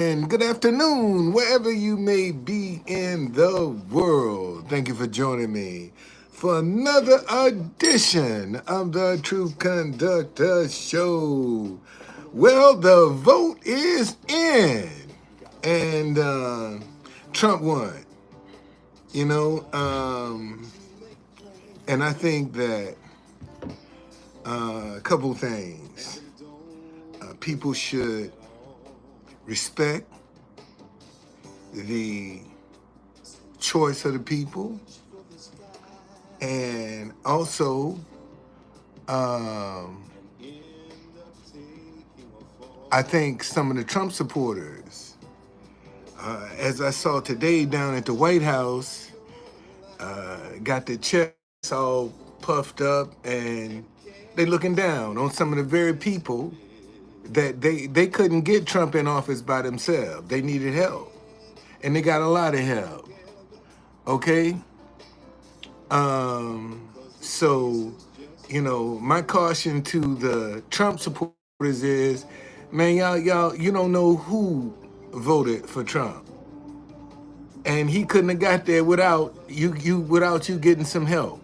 And good afternoon, wherever you may be in the world. Thank you for joining me for another edition of the True Conductor Show. Well, the vote is in, and Trump won. You know, and I think that a couple things. People should respect the choice of the people, and also I think some of the Trump supporters, as I saw today down at the White House, got their chests all puffed up, and they looking down on some of the very people that they couldn't get Trump in office by themselves. They needed help, and they got a lot of help. Okay. So, my caution to the Trump supporters is, man, y'all, you don't know who voted for Trump, and he couldn't have got there without you getting some help.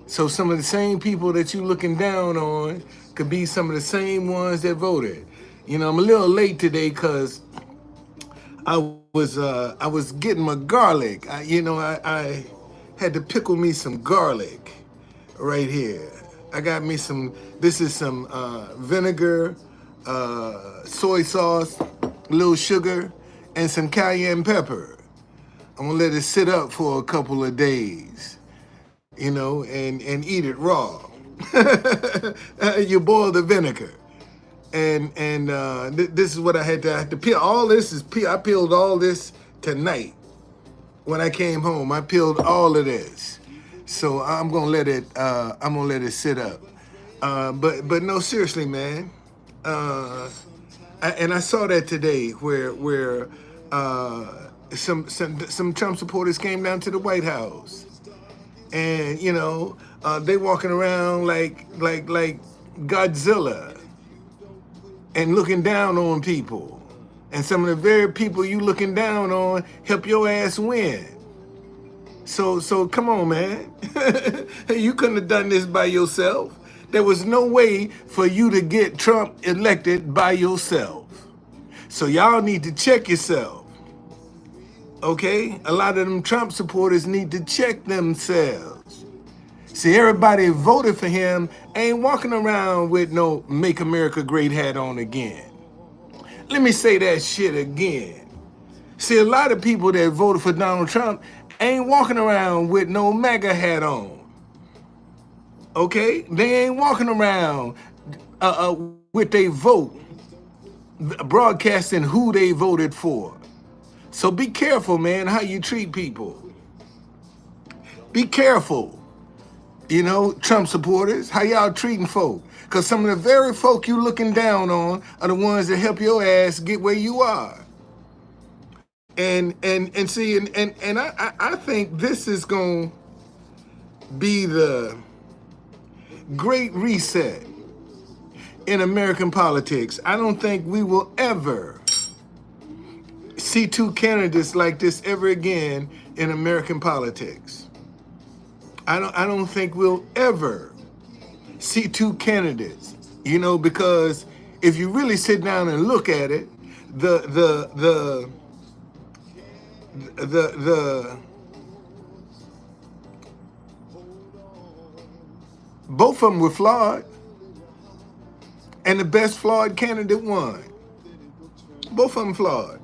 So some of the same people that you looking down on could be some of the same ones that voted. I'm a little late today because I was getting my garlic. I had to pickle me some garlic right here. I got me some. This is some vinegar, soy sauce, a little sugar, and some cayenne pepper. I'm gonna let it sit up for a couple of days, and eat it raw. You boil the vinegar. And this is what I had to peel. I peeled all this tonight when I came home. I peeled all of this, so I'm gonna let it sit up. But no, seriously, man. I saw that today where some Trump supporters came down to the White House, and they walking around like Godzilla and looking down on people. And some of the very people you looking down on help your ass win. So come on, man. You couldn't have done this by yourself. There was no way for you to get Trump elected by yourself. So y'all need to check yourself. Okay? A lot of them Trump supporters need to check themselves. See, everybody voted for him ain't walking around with no Make America Great hat on again. Let me say that shit again. See, a lot of people that voted for Donald Trump ain't walking around with no MAGA hat on. Okay? They ain't walking around with their vote, broadcasting who they voted for. So be careful, man, how you treat people. Be careful. Trump supporters, how y'all treating folk? Because some of the very folk you looking down on are the ones that help your ass get where you are. And see, and I think this is going to be the great reset in American politics. I don't think we will ever see two candidates like this ever again in American politics. I don't think we'll ever see two candidates, because if you really sit down and look at it, the both of them were flawed, and the best flawed candidate won. Both of them flawed,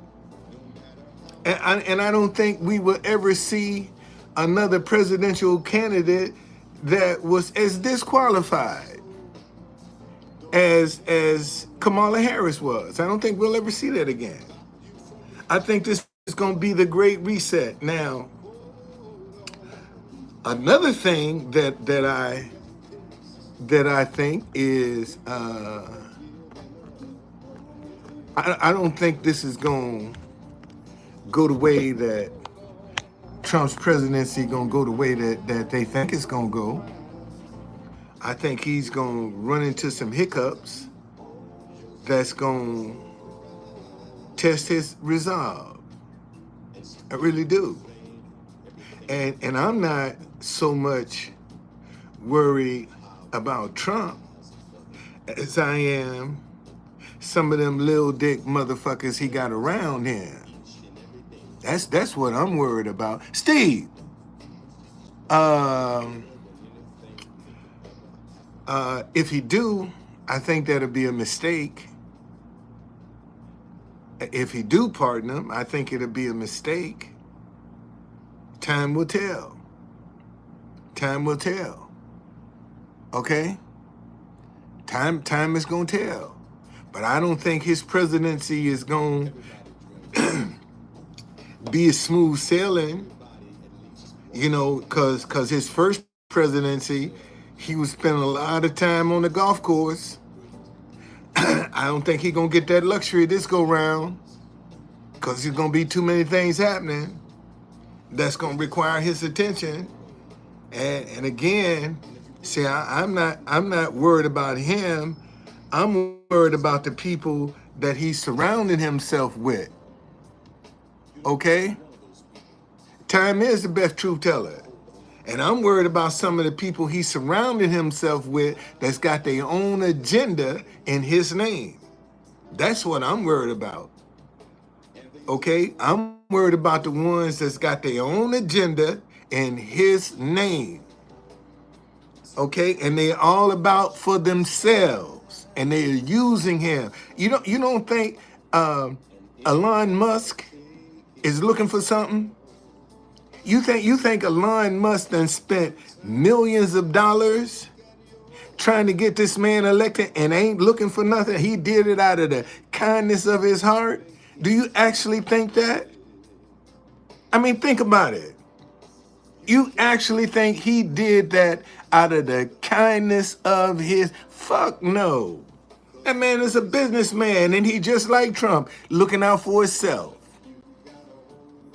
and I don't think we will ever see another presidential candidate that was as disqualified as Kamala Harris was. I don't think we'll ever see that again. I think this is going to be the great reset. Now, another thing that I think is I don't think this is going to go the way that Trump's presidency going to go the way that they think it's going to go. I think he's going to run into some hiccups that's going test his resolve. I really do. And I'm not so much worried about Trump as I am some of them little dick motherfuckers he got around him. That's what I'm worried about. Steve, if he do, I think that'll be a mistake. If he do pardon him, I think it'll be a mistake. Time will tell. Time will tell. Okay? Time is gonna tell. But I don't think his presidency is gonna be a smooth sailing, you know, cause his first presidency, he was spending a lot of time on the golf course. I don't think he's gonna get that luxury this go round, cause there's gonna be too many things happening that's gonna require his attention. And again, see, I'm not worried about him. I'm worried about the people that he's surrounding himself with. Okay? Time is the best truth teller. And I'm worried about some of the people he's surrounding himself with that's got their own agenda in his name. That's what I'm worried about. Okay? I'm worried about the ones that's got their own agenda in his name. Okay? And they're all about for themselves. And they're using him. You don't think Elon Musk is looking for something? You think Elon Musk done spent millions of dollars trying to get this man elected and ain't looking for nothing? He did it out of the kindness of his heart. Do you actually think that? I mean, think about it. You actually think he did that out of the kindness of his? Fuck no. That man is a businessman, and he just like Trump, looking out for himself.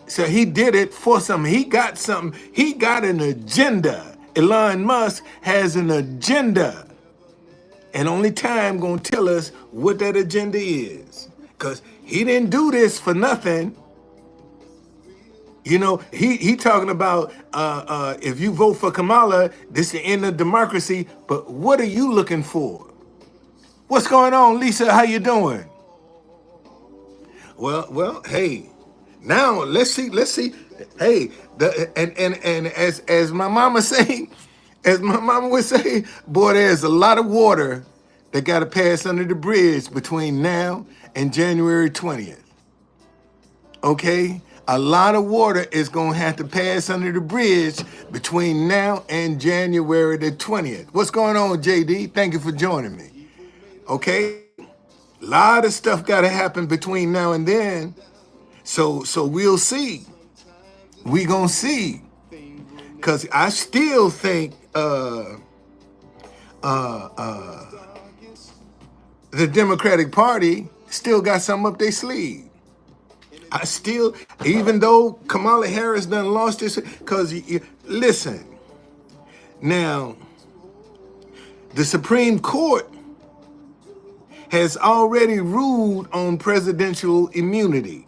So he did it for something. He got something. He got an agenda. Elon Musk has an agenda. And only time gonna tell us what that agenda is. Because he didn't do this for nothing. You know, he talking about if you vote for Kamala, this is the end of democracy. But what are you looking for? What's going on, Lisa? How you doing? Well, hey. Now let's see. Hey, and as my mama say, as my mama would say, boy, there's a lot of water that got to pass under the bridge between now and January 20th. Okay, a lot of water is gonna have to pass under the bridge between now and January the 20th. What's going on, JD? Thank you for joining me. Okay, a lot of stuff got to happen between now and then. So we'll see. We gonna see. Cause I still think the Democratic Party still got something up their sleeve. I still, even though Kamala Harris done lost this, cause listen, now the Supreme Court has already ruled on presidential immunity.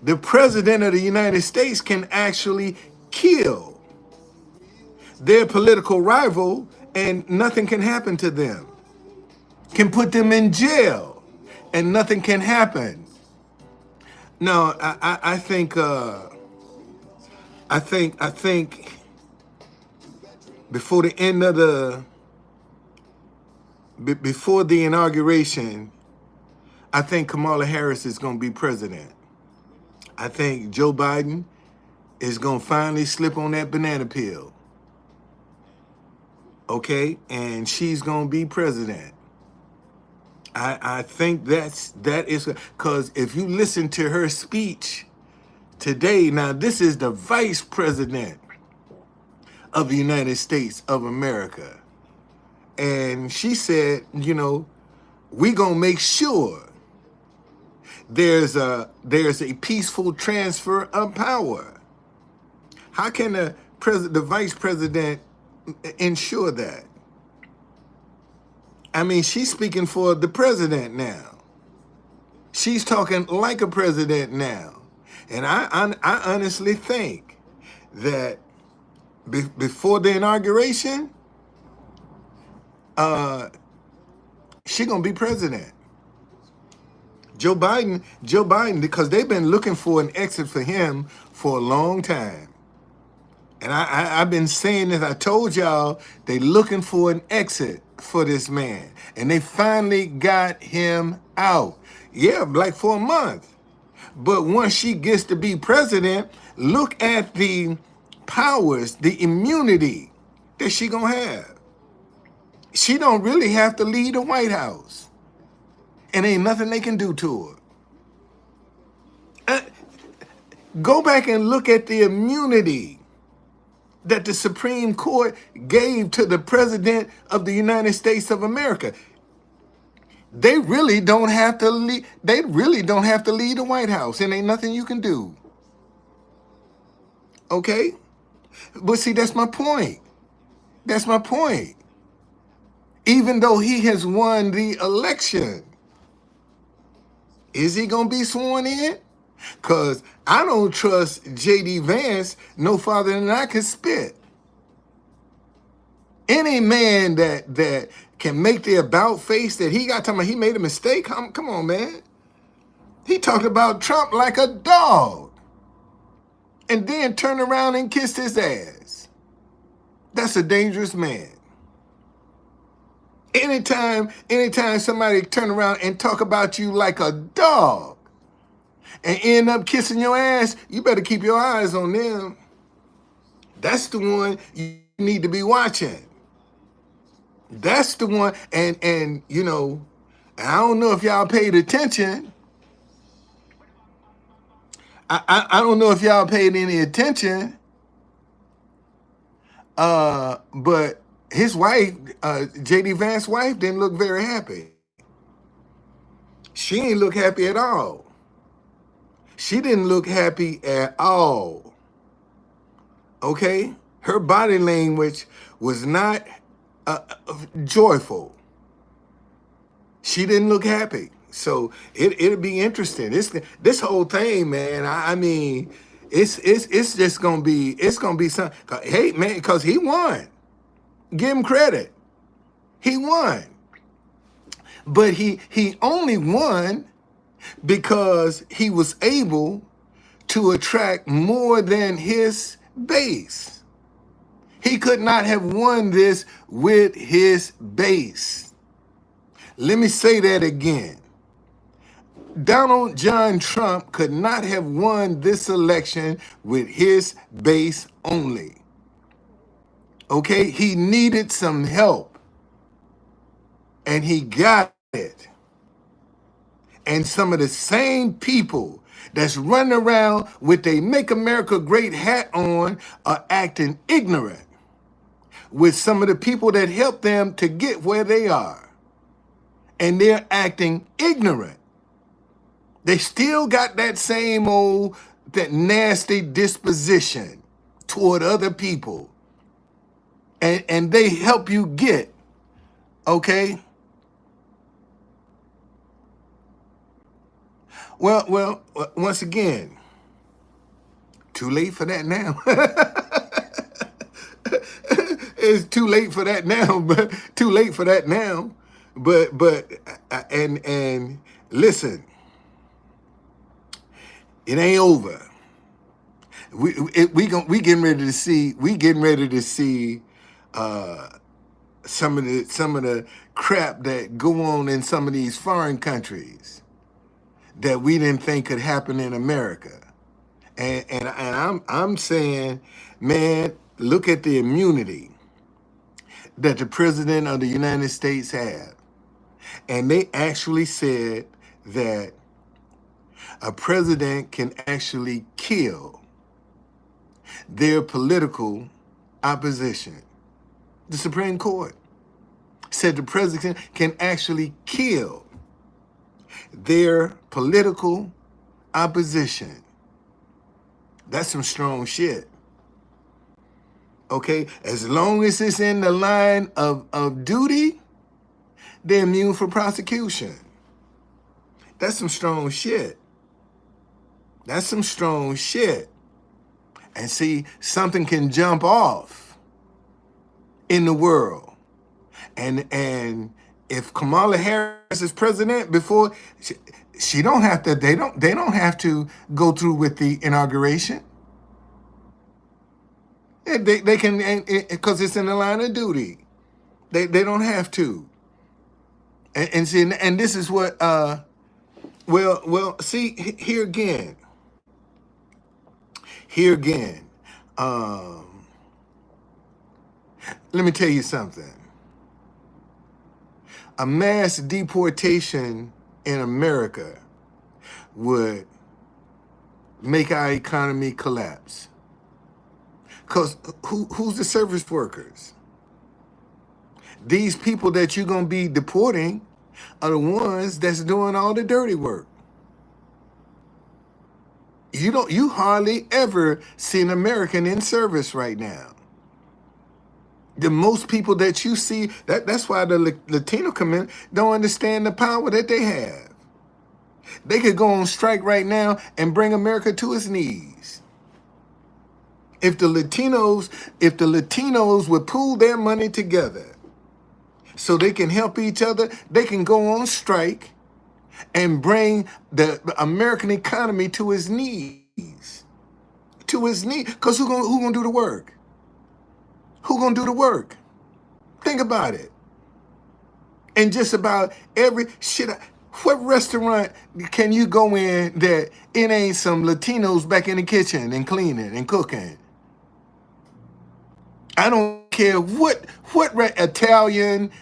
The president of the United States can actually kill their political rival and nothing can happen to them. Can put them in jail and nothing can happen. No, I think before the end of before the inauguration, I think Kamala Harris is going to be president. I think Joe Biden is going to finally slip on that banana peel. Okay? And she's going to be president. I think that is, because if you listen to her speech today, now this is the vice president of the United States of America. And she said, you know, we going to make sure there's a peaceful transfer of power. How can the vice president ensure that? I mean, she's speaking for the president now. She's talking like a president now. And I honestly think that before the inauguration, she gonna be president. Joe Biden, because they've been looking for an exit for him for a long time. And I've been saying this, I told y'all, they looking for an exit for this man. And they finally got him out. Yeah, like for a month. But once she gets to be president, look at the powers, the immunity that she gonna have. She don't really have to leave the White House. And ain't nothing they can do to her. Go back and look at the immunity that the Supreme Court gave to the President of the United States of America. They really don't have to leave. They really don't have to leave the White House, and ain't nothing you can do. Okay? But see, that's my point. That's my point. Even though he has won the election, is he gonna be sworn in? Because I don't trust J.D. Vance no farther than I can spit. Any man that can make the about face that he got talking about he made a mistake, come on, man. He talked about Trump like a dog and then turned around and kissed his ass. That's a dangerous man. Anytime somebody turn around and talk about you like a dog and end up kissing your ass, you better keep your eyes on them. That's the one you need to be watching. That's the one, and you know, I don't know if y'all paid attention. I don't know if y'all paid any attention. But his wife, J.D. Vance's wife, didn't look very happy. She didn't look happy at all. She didn't look happy at all. Okay? Her body language was not joyful. She didn't look happy. So it'll be interesting. This whole thing, man, I mean, it's just gonna be something. Hey, man, because he won. Give him credit. He won. But he only won because he was able to attract more than his base. He could not have won this with his base. Let me say that again. Donald John Trump could not have won this election with his base only. Okay, he needed some help, and he got it. And some of the same people that's running around with their Make America Great hat on are acting ignorant with some of the people that helped them to get where they are. And they're acting ignorant. They still got that same old, that nasty disposition toward other people. And they help you get, okay? Well, once again, too late for that now. It's too late for that now, but too late for that now. But and listen, it ain't over. We getting ready to see some of the crap that go on in some of these foreign countries that we didn't think could happen in America. And I'm saying, man, look at the immunity that the President of the United States had. And they actually said that a president can actually kill their political opposition. The Supreme Court said the president can actually kill their political opposition. That's some strong shit. Okay, as long as it's in the line of duty, they're immune for prosecution. That's some strong shit. That's some strong shit. And see, something can jump off in the world. And if Kamala Harris is president before she don't have to, they don't have to go through with the inauguration. They can, because it's in the line of duty. They don't have to. And see, and this is what see, here again. Let me tell you something. A mass deportation in America would make our economy collapse. Because who's the service workers? These people that you're going to be deporting are the ones that's doing all the dirty work. You hardly ever see an American in service right now. The most people that you see, that's why the Latino community don't understand the power that they have. They could go on strike right now and bring America to its knees. If the Latinos would pool their money together so they can help each other, they can go on strike and bring the American economy to its knees. To its knees. Because who gonna do the work? Who gonna do the work? Think about it. And just about every shit. What restaurant can you go in that it ain't some Latinos back in the kitchen and cleaning and cooking? I don't care what Italian,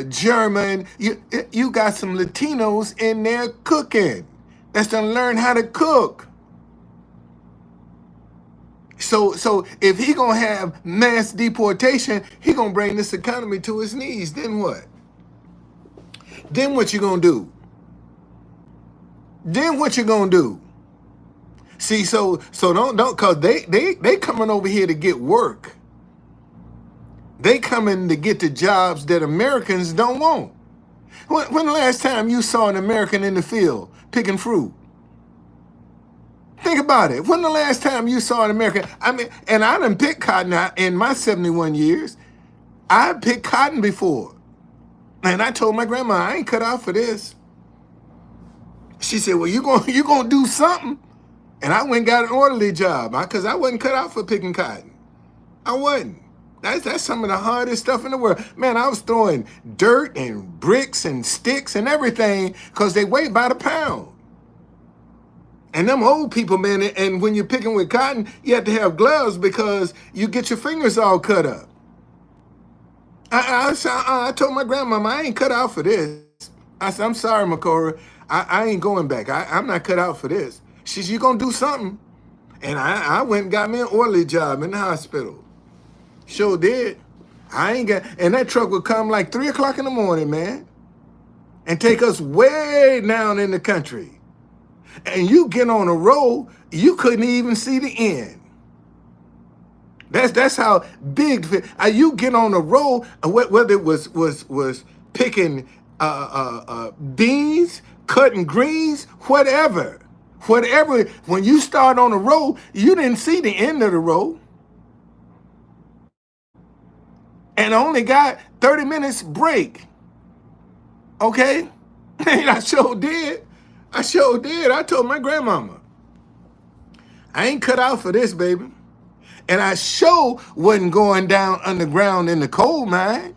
German. You got some Latinos in there cooking. That's gonna learn how to cook. So if he gonna have mass deportation, he gonna bring this economy to its knees. Then what? Then what you gonna do? Then what you gonna do? See, so don't cause they coming over here to get work. They coming to get the jobs that Americans don't want. When the last time you saw an American in the field picking fruit? Think about it. When the last time you saw an American? I mean, and I done picked cotton in my 71 years. I picked cotton before. And I told my grandma, I ain't cut out for this. She said, well, you gonna do something. And I went and got an orderly job because I wasn't cut out for picking cotton. I wasn't. That's some of the hardest stuff in the world. Man, I was throwing dirt and bricks and sticks and everything because they weigh by the pound. And them old people, man, and when you're picking with cotton, you have to have gloves because you get your fingers all cut up. I told my grandmama, I ain't cut out for this. I said, I'm sorry, Makora. I ain't going back. I'm not cut out for this. She said, you gonna do something? And I went and got me an orderly job in the hospital. Sure did. And that truck would come like 3 o'clock in the morning, man, and take us way down in the country. And you get on a road, you couldn't even see the end. That's how big. You get on a road, whether it was picking beans, cutting greens, whatever. When you start on the road, you didn't see the end of the road. And I only got 30 minutes break. Okay? And I sure did. I told my grandmama, I ain't cut out for this, baby. And I sure wasn't going down underground in the coal mine.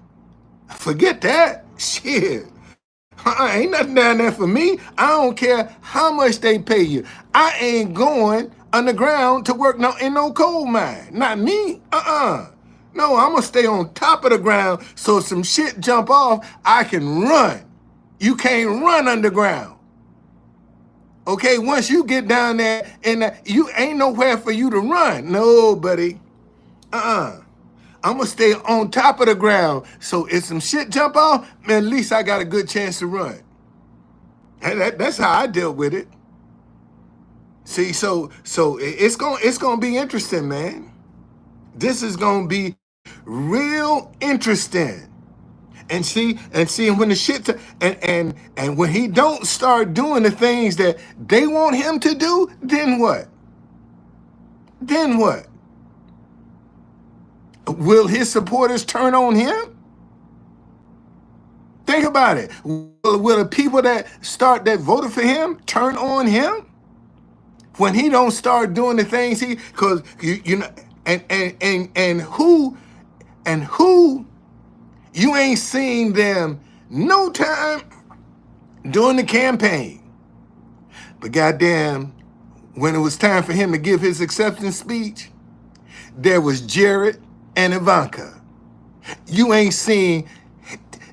Forget that. Shit. Ain't nothing down there for me. I don't care how much they pay you. I ain't going underground to work in no coal mine. Not me. No, I'm going to stay on top of the ground so if some shit jump off, I can run. You can't run underground. Okay, once you get down there, and you ain't nowhere for you to run. No, buddy. I'm going to stay on top of the ground. So if some shit jump off, man, at least I got a good chance to run. And that's how I dealt with it. See, so it's gonna be interesting, man. This is going to be real interesting. And when the and when he don't start doing the things that they want him to do, then what? Then what? Will his supporters turn on him? Think about it. Will the people that voted for him turn on him when he don't start doing the things because you know and who you ain't seen them no time during the campaign, but goddamn, when it was time for him to give his acceptance speech, there was Jared and Ivanka. You ain't seen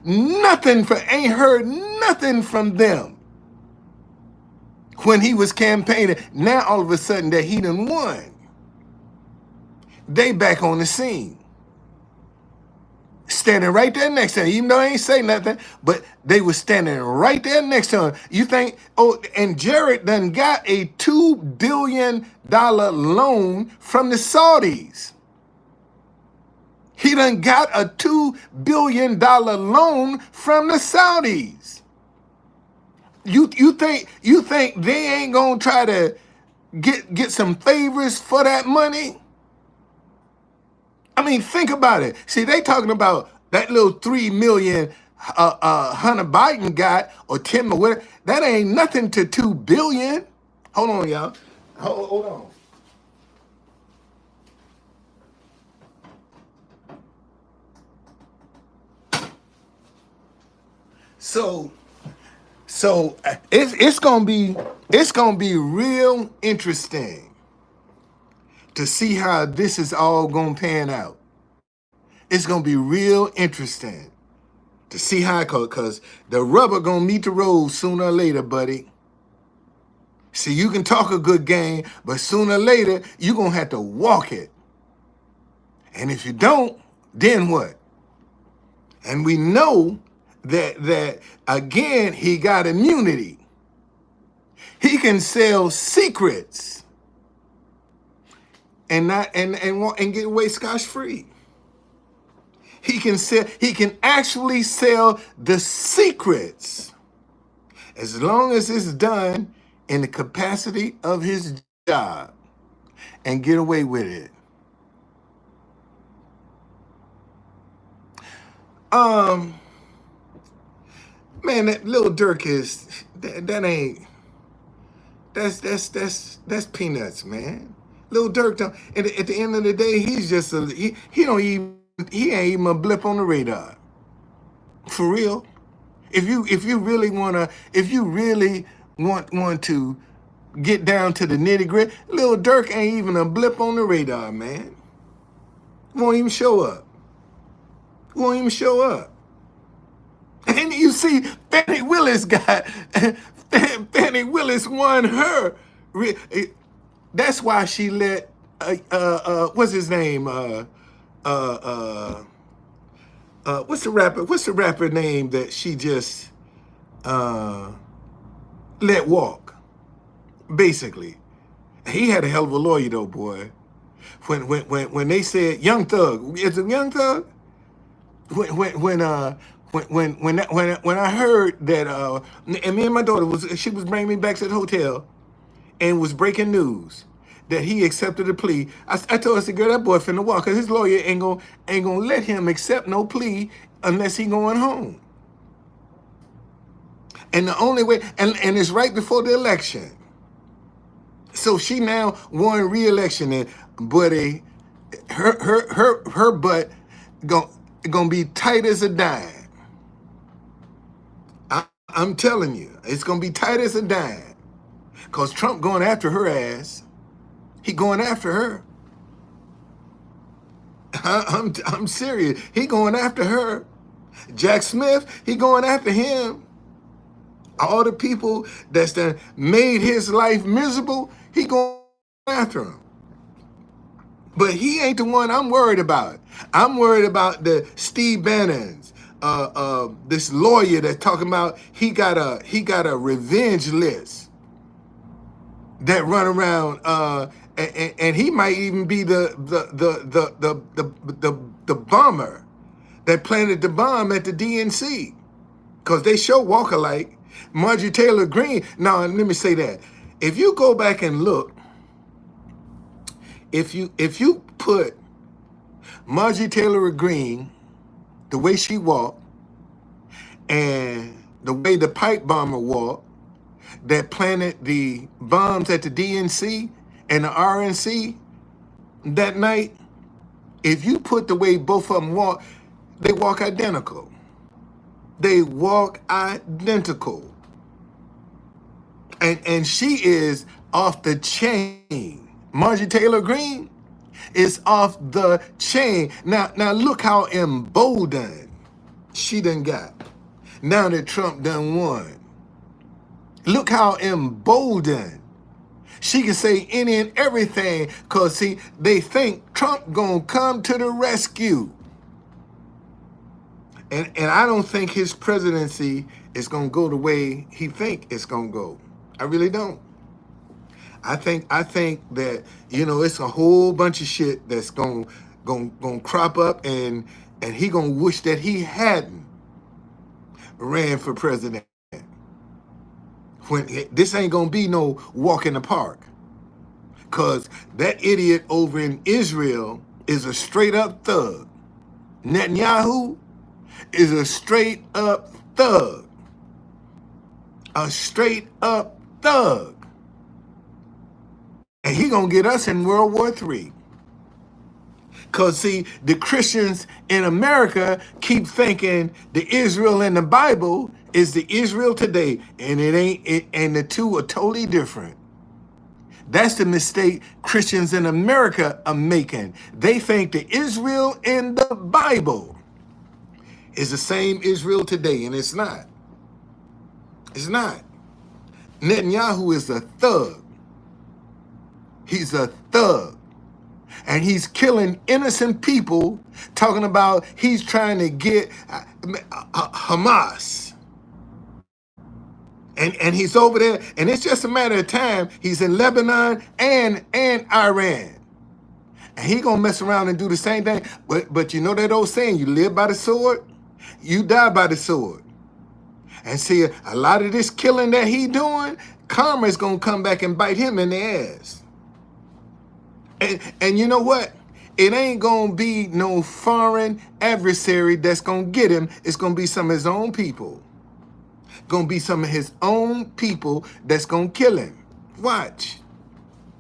ain't heard nothing from them when he was campaigning. Now all of a sudden that he done won, they back on the scene, standing right there next to him. Even though I ain't say nothing, but they were standing right there next to him. You think, and Jared done got a $2 billion loan from the Saudis. He done got a $2 billion loan from the Saudis. You think they ain't gonna try to get some favors for that money? I mean, think about it. See, they talking about that little $3 million Hunter Biden got, or Tim or whatever. That ain't nothing to $2 billion. Hold on, y'all. Hold on. So it's gonna be real interesting to see how this is all gonna pan out. It's gonna be real interesting to see how it goes, because the rubber gonna meet the road sooner or later, buddy. See, you can talk a good game, but sooner or later you're gonna have to walk it. And if you don't, then what? And we know that again, he got immunity. He can sell secrets and get away scotch-free. He can actually sell the secrets as long as it's done in the capacity of his job and get away with it. Man, that Lil Durk is that's peanuts, man. Lil Durk don't, at the end of the day, he's just he ain't even a blip on the radar. For real. If you really want to get down to the nitty-gritty, Lil Durk ain't even a blip on the radar, man. Won't even show up. And you see, Fani Willis won her. That's why she let what's his name? What's the rapper name that she just let walk? Basically, he had a hell of a lawyer though, boy. When they said Young Thug, is it Young Thug? When I heard that, and me and my daughter she was bringing me back to the hotel, and was breaking news that he accepted a plea. I told her, I said, girl, that boy finna walk, because his lawyer ain't gonna let him accept no plea unless he going home. And the only way, and it's right before the election. So she now won re-election, and buddy, her butt gonna be tight as a dime. I'm telling you, it's gonna be tight as a dime. Cause Trump going after her ass. He going after her. I'm serious. He going after her. Jack Smith, he going after him. All the people that's done made his life miserable, he going after him. But he ain't the one I'm worried about. I'm worried about the Steve Bannons, this lawyer that's talking about he got a revenge list that run around, and he might even be the bomber that planted the bomb at the DNC, because they show walk alike. Marjorie Taylor Greene. Now, let me say that. If you go back and look, if you put Marjorie Taylor Greene, the way she walked, and the way the pipe bomber walked, that planted the bombs at the DNC and the RNC that night, if you put the way both of them walk, they walk identical. They walk identical. And she is off the chain. Marjorie Taylor Greene is off the chain. Now look how emboldened she done got. Now that Trump done won. Look how emboldened. She can say any and everything, because, see, they think Trump gonna come to the rescue. And I don't think his presidency is gonna go the way he think it's gonna go. I really don't. I think that, it's a whole bunch of shit that's gonna crop up, and he gonna wish that he hadn't ran for president. When this ain't gonna be no walk in the park, because that idiot over in Israel is a straight up thug. Netanyahu is a straight up thug. A straight up thug. And he gonna get us in World War III. Because, see, the Christians in America keep thinking the Israel in the Bible is the Israel today, and it ain't. And the two are totally different. That's the mistake Christians in America are making. They think the Israel in the Bible is the same Israel today, and it's not. It's not. Netanyahu is a thug. He's a thug. And he's killing innocent people, talking about he's trying to get Hamas. And he's over there, and it's just a matter of time. He's in Lebanon and Iran. And he gonna mess around and do the same thing. But you know that old saying, you live by the sword, you die by the sword. And see, a lot of this killing that he doing, karma is gonna come back and bite him in the ass. And you know what? It ain't gonna be no foreign adversary that's gonna get him. It's gonna be some of his own people. Gonna be some of his own people that's gonna kill him. Watch.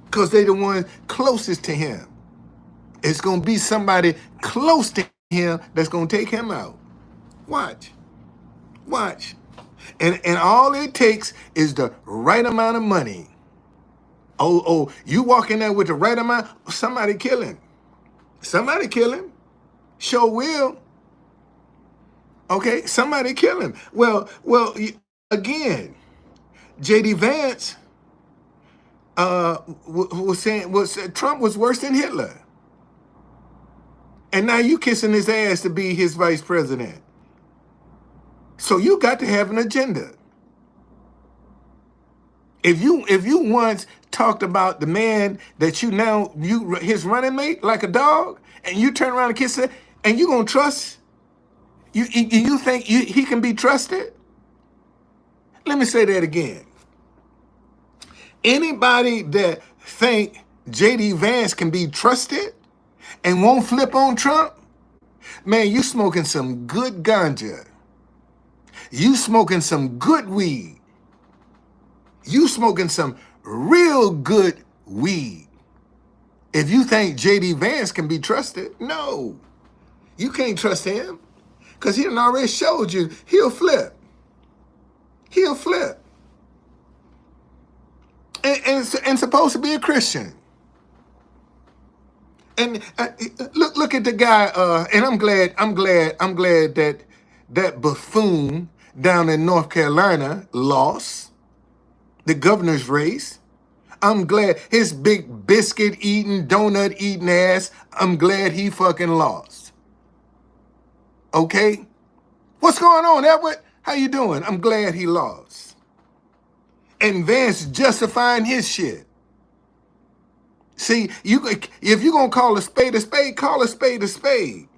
Because they the ones closest to him. It's gonna be somebody close to him that's gonna take him out. Watch. Watch. And all it takes is the right amount of money. Oh, you walk in there with the right amount, somebody kill him. Somebody kill him. Sure will. Okay, somebody kill him. Well, again, J.D. Vance was saying Trump was worse than Hitler. And now you kissing his ass to be his vice president. So you got to have an agenda. If you once talked about the man that his running mate like a dog, and you turn around and kiss it, and you gonna trust? You think he can be trusted? Let me say that again. Anybody that think J.D. Vance can be trusted and won't flip on Trump, man, you smoking some good ganja. You smoking some good weed. You smoking some real good weed. If you think J.D. Vance can be trusted, no. You can't trust him, because he done already showed you he'll flip. He'll flip. And supposed to be a Christian. And look at the guy, and I'm glad that buffoon down in North Carolina lost the governor's race. I'm glad his big biscuit eating, donut eating ass, I'm glad he fucking lost. Okay? What's going on, Edward? How you doing? I'm glad he lost. And Vance justifying his shit. See, if you're going to call a spade, call a spade a spade.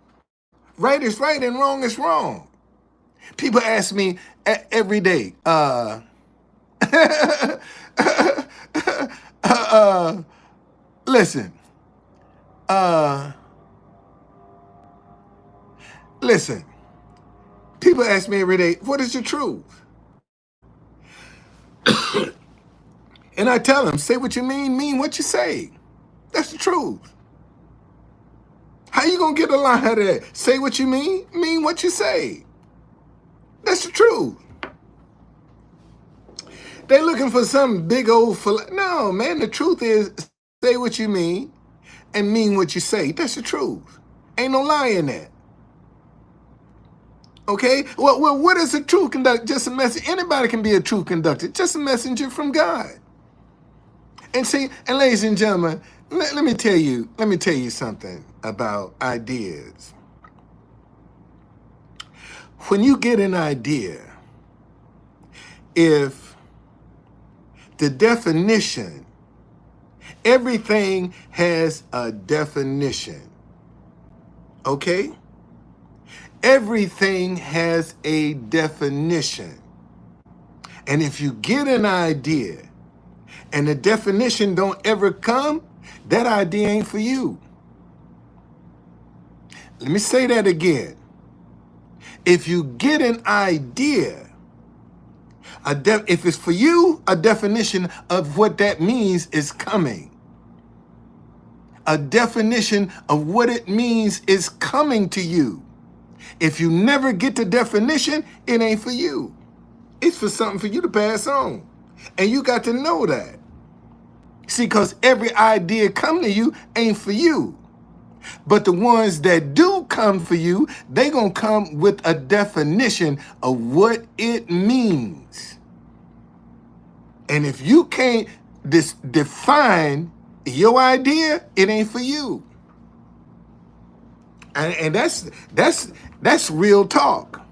Right is right and wrong is wrong. People ask me every day, listen, uh, listen. People ask me every day, what is the truth? And I tell them, say what you mean what you say. That's the truth. How you gonna get a line out of that? Say what you mean what you say. That's the truth. They're looking for some big old, no, man, the truth is say what you mean and mean what you say. That's the truth. Ain't no lie in that. Okay? Well, what is a true conductor? Just a message. Anybody can be a true conductor. Just a messenger from God. And see, and ladies and gentlemen, let me tell you something about ideas. When you get an idea, if the definition, everything has a definition, okay? Everything has a definition. And if you get an idea and the definition don't ever come, that idea ain't for you. Let me say that again. If you get an idea, if it's for you, a definition of what that means is coming. A definition of what it means is coming to you. If you never get the definition, it ain't for you. It's for something for you to pass on. And you got to know that. See, because every idea come to you ain't for you. But the ones that do come for you, they gonna come with a definition of what it means. And if you can't define your idea, it ain't for you. And that's real talk.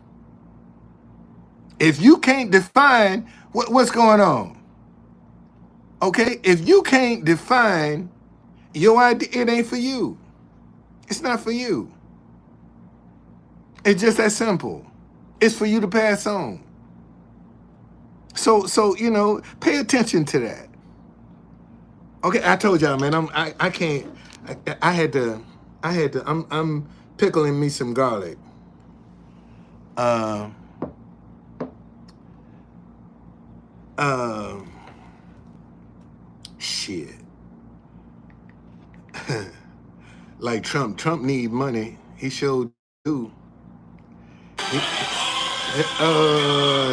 If you can't define what's going on, okay? If you can't define your idea, it ain't for you. It's not for you. It's just that simple. It's for you to pass on. So pay attention to that. Okay, I told y'all, man, I can't. I had to. I'm pickling me some garlic. Shit. Like Trump need money. He sure do.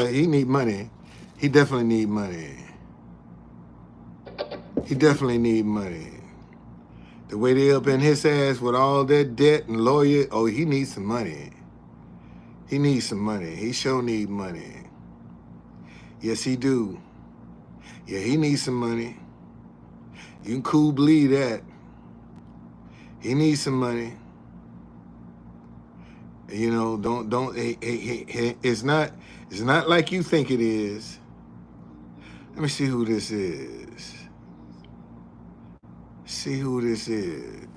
He need money. He definitely need money. He definitely need money. The way they up in his ass with all that debt and lawyer, he needs some money. He needs some money. He sure need money. Yes, he do. Yeah, he needs some money. You can cool believe that. He needs some money. Don't. It's not like you think it is. Let me see who this is. See who this is.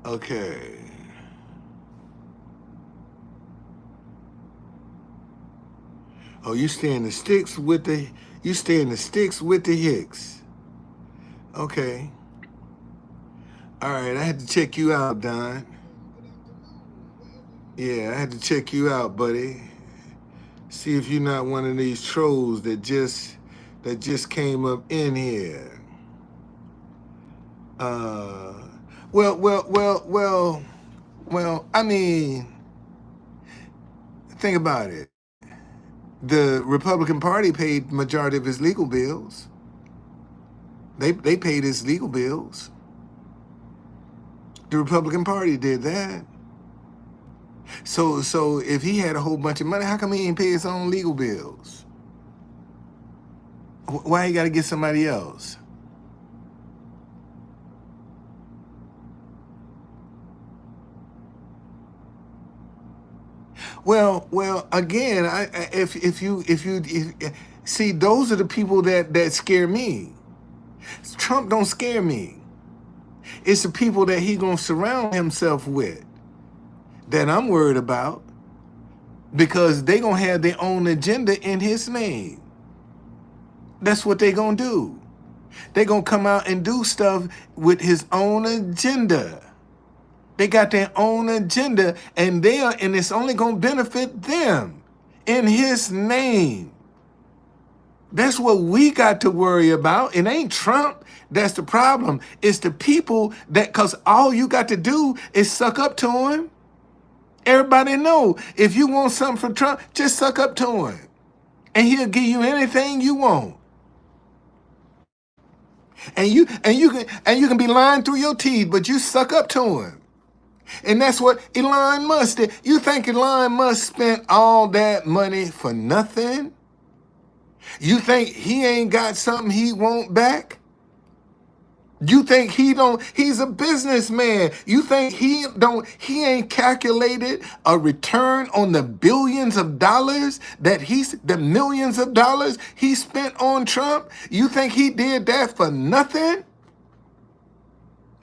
Okay. Oh, you stay in the sticks with the Hicks. Okay. All right, I had to check you out, Don. Yeah, I had to check you out, buddy. See if you're not one of these trolls that just came up in here. Well, I mean, think about it. The Republican Party paid majority of his legal bills. They paid his legal bills. The Republican Party did that. So if he had a whole bunch of money, how come he ain't pay his own legal bills? Why he got to get somebody else? Well, again, if you see, those are the people that scare me. Trump don't scare me. It's the people that he gonna surround himself with that I'm worried about, because they gonna have their own agenda in his name. That's what they gonna do. They gonna come out and do stuff with his own agenda. They got their own agenda, and it's only gonna benefit them in his name. That's what we got to worry about. It ain't Trump that's the problem. It's the people because all you got to do is suck up to him. Everybody know if you want something from Trump, just suck up to him, and he'll give you anything you want. And you can be lying through your teeth, but you suck up to him. And that's what Elon Musk did. You think Elon Musk spent all that money for nothing? You think he ain't got something he want back? You think he's a businessman. You think he ain't calculated a return on the billions of dollars the millions of dollars he spent on Trump? You think he did that for nothing?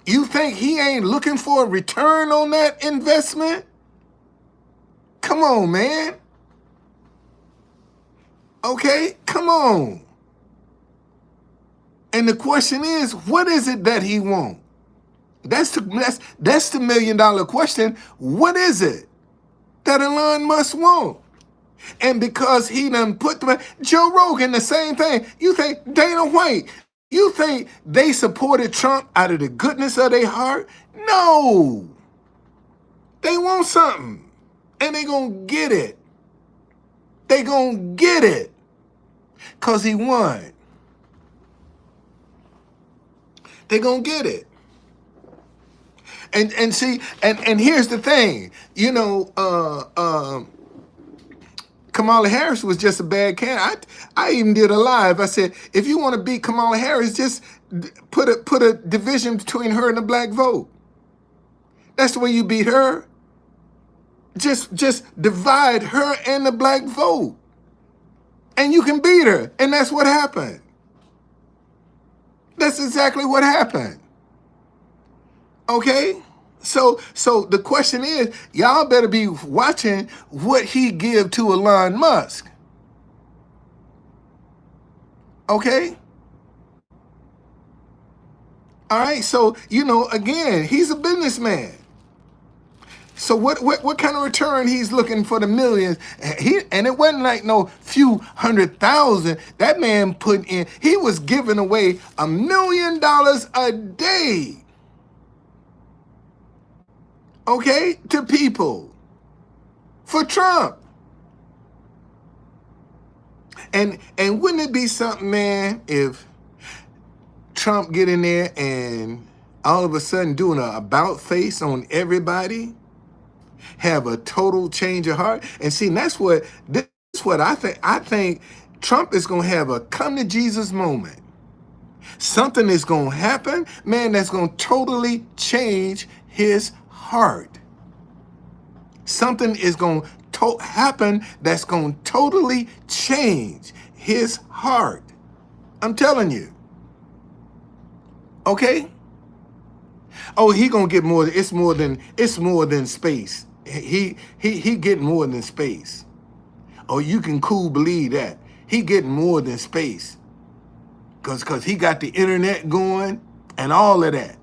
You think he ain't looking for a return on that investment? Come on, man. Okay, come on. And the question is, what is it that he wants? That's the $1 million question. What is it that Elon Musk wants? And because he done put Joe Rogan, the same thing. You think Dana White, you think they supported Trump out of the goodness of their heart? No. They want something, and they gonna get it. They gonna get it because he won. They gonna get it. And see, and here's the thing, Kamala Harris was just a bad candidate. I even did a live. I said, if you want to beat Kamala Harris, just put a division between her and the black vote. That's the way you beat her. Just divide her and the black vote, and you can beat her. And that's what happened. That's exactly what happened. Okay? So the question is, y'all better be watching what he give to Elon Musk. Okay? All right, so, again, he's a businessman. So what kind of return he's looking for the millions? And it wasn't like no few 100,000. That man he was giving away $1 million a day. Okay, to people for Trump. And wouldn't it be something, man, if Trump get in there and all of a sudden doing an about face on everybody, have a total change of heart? And see, this is what I think. I think Trump is going to have a come to Jesus moment. Something is going to happen, man, that's going to totally change his heart. Something is going to happen that's going to totally change his heart. I'm telling you. Okay? Oh, he going to get more. It's more than space. He getting more than space. Oh, you can cool believe that. He getting more than space. Cause he got the internet going and all of that.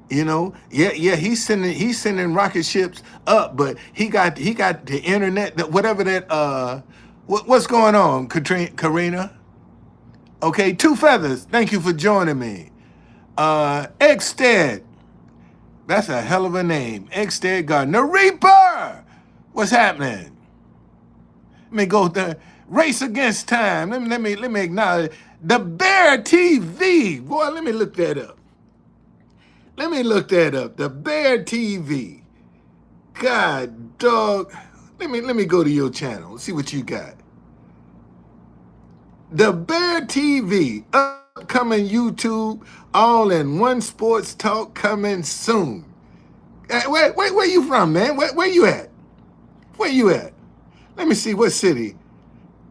Yeah, he's sending rocket ships up, but he got the internet, whatever that what's going on, Karina? Okay, Two Feathers, thank you for joining me. Exted, that's a hell of a name. Exted Gardner Reaper, what's happening? Let me go there. Race Against Time. Let me acknowledge the Bear TV. Boy, let me look that up. The Bear TV. God dog. Let me go to your channel. See what you got. The Bear TV. Upcoming YouTube. All in one sports talk coming soon. Where you from, man? Where you at? Where you at? Let me see what city.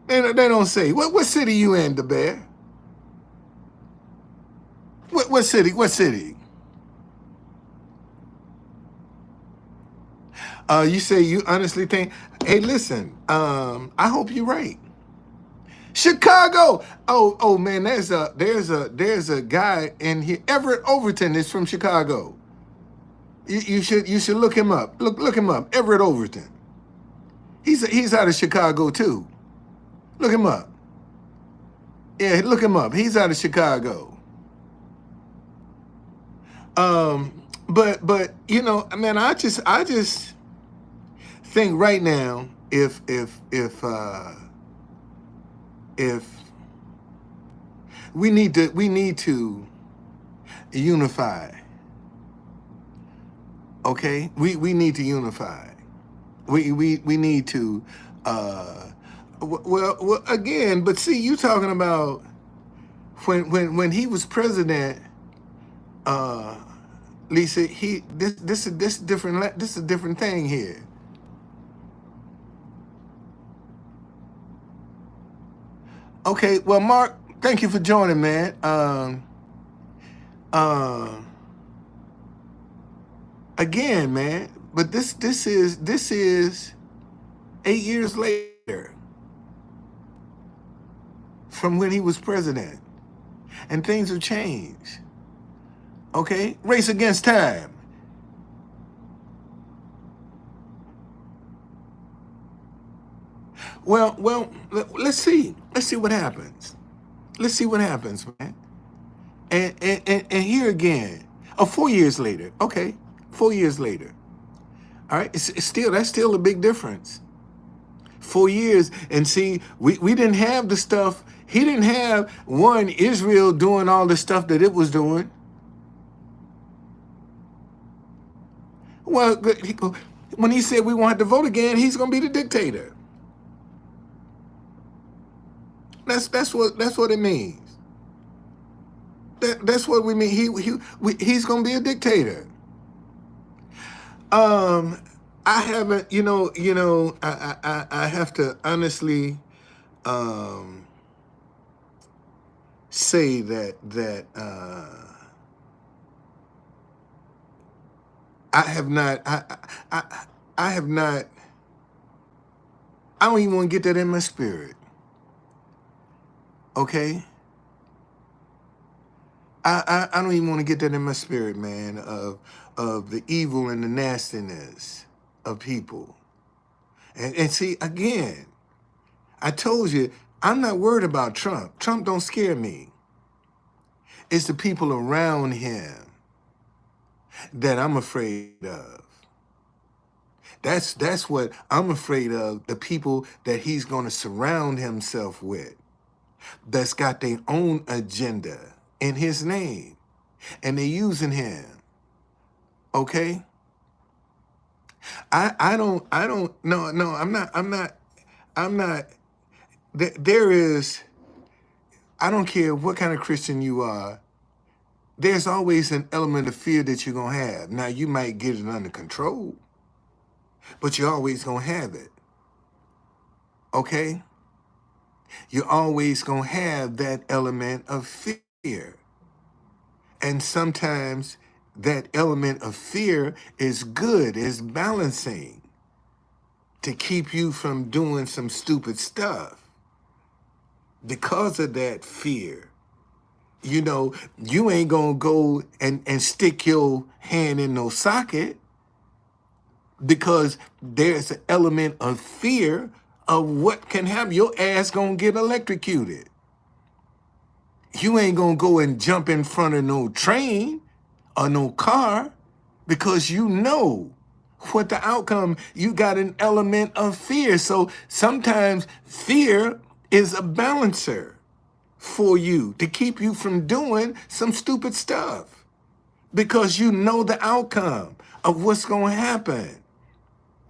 They don't say. What city you in, the Bear? What city? What city? You say you honestly think, hey, listen, I hope you're right. Chicago. Oh man, there's a guy in here. Everett Overton is from Chicago. You should look him up. Look him up. Everett Overton. He's out of Chicago too. Look him up. Yeah, look him up. He's out of Chicago. But you know, man, I just think right now, if we need to unify. Okay, we need to unify. We need to well again. But see, you talking about when he was president, uh, Lisa. He this different. This is a different thing here. Okay, well, Mark, thank you for joining, man. Uh, Again, man. But this is 8 years later from when he was president, and things have changed. Okay, race against time. Well, let's see. Let's see what happens. Let's see what happens, man. And here again, 4 years later. Okay, 4 years later. All right, it's still that's still a big difference. 4 years, and see, we didn't have the stuff. He didn't have one Israel doing all the stuff that it was doing. Well, when he said we want to vote again, he's going to be the dictator. That's what it means. That's what we mean. He's going to be a dictator. Um, I haven't, I have to honestly um, say that I have not, I have not, I don't even want to get that in my spirit. Okay, I don't even want to get that in my spirit, man. Of the evil and the nastiness of people. And see, again, I told you, I'm not worried about Trump. Trump don't scare me. It's the people around him that I'm afraid of. That's what I'm afraid of, the people that he's going to surround himself with, that's got their own agenda in his name, and they're using him. Okay? I don't no, I'm not there is, I don't care what kind of Christian you are, there's always an element of fear that you're gonna have. Now you might get it under control, but you're always gonna have it. Okay? You're always gonna have that element of fear. And sometimes that element of fear is good, is balancing to keep you from doing some stupid stuff. Because of that fear, you ain't gonna go and stick your hand in no socket, because there's an element of fear of what can happen. Your ass gonna get electrocuted. You ain't gonna go and jump in front of no train or no car, because you know what the outcome. You got an element of fear. So sometimes fear is a balancer for you to keep you from doing some stupid stuff, because you know the outcome of what's going to happen.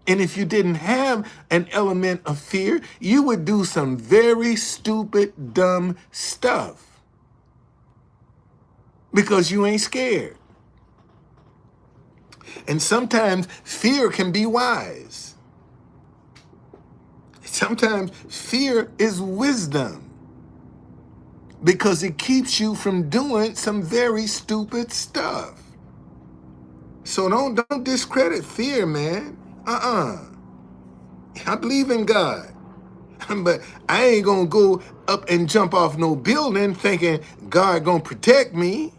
And if you didn't have an element of fear, you would do some very stupid, dumb stuff, because you ain't scared. And sometimes fear can be wise. Sometimes fear is wisdom, because it keeps you from doing some very stupid stuff. So don't discredit fear, man. Uh-uh. I believe in God. But I ain't gonna go up and jump off no building thinking God gonna protect me.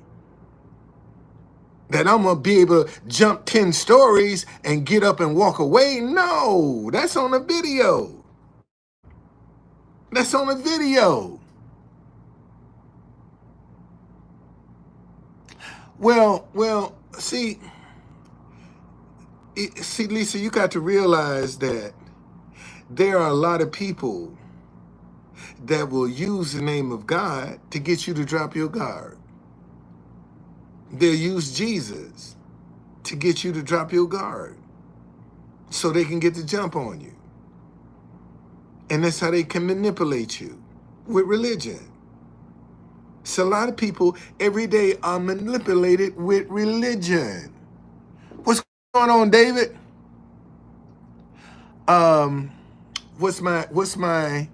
That I'm gonna be able to jump 10 stories and get up and walk away. No, that's on a video. That's on a video. Well, see, Lisa, you got to realize that there are a lot of people that will use the name of God to get you to drop your guard. They'll use Jesus to get you to drop your guard so they can get the jump on you. And that's how they can manipulate you with religion. So a lot of people every day are manipulated with religion. What's going on, David? What's my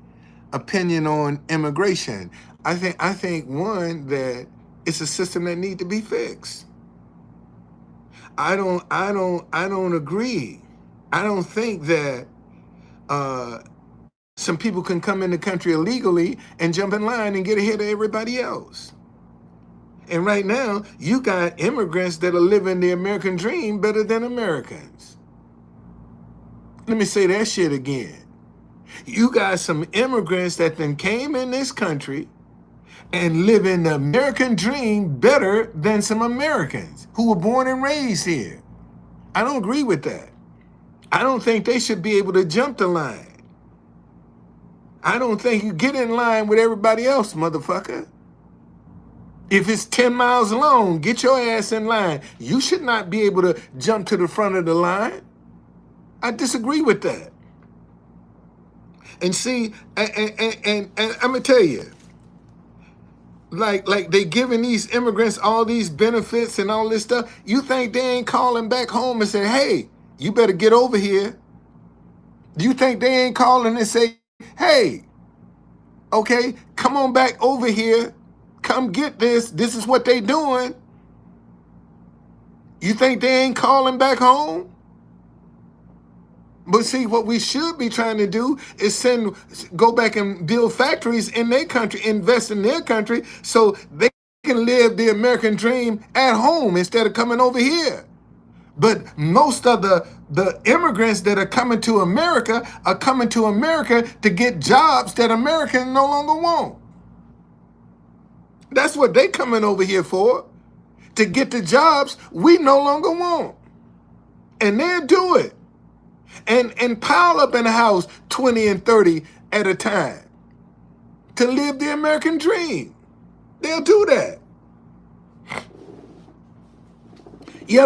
opinion on immigration? I think one, that it's a system that need to be fixed. I don't agree. I don't think that some people can come in the country illegally and jump in line and get ahead of everybody else. And right now, you got immigrants that are living the American dream better than Americans. Let me say that shit again. You got some immigrants that then came in this country and live in the American dream better than some Americans who were born and raised here. I don't agree with that. I don't think they should be able to jump the line. I don't think you get in line with everybody else, motherfucker. If it's 10 miles long, get your ass in line. You should not be able to jump to the front of the line. I disagree with that. And see, and I'm gonna tell you, like they giving these immigrants all these benefits and all this stuff. You think they ain't calling back home and say, hey, you better get over here? Do you think they ain't calling and say, hey, okay, come on back over here. Come get this. This is what they doing. You think they ain't calling back home? But see, what we should be trying to do is go back and build factories in their country, invest in their country so they can live the American dream at home instead of coming over here. But most of the immigrants that are coming to America are coming to America to get jobs that Americans no longer want. That's what they coming over here for, to get the jobs we no longer want. And they'll do it. And pile up in a house 20 and 30 at a time to live the American dream. They'll do that. You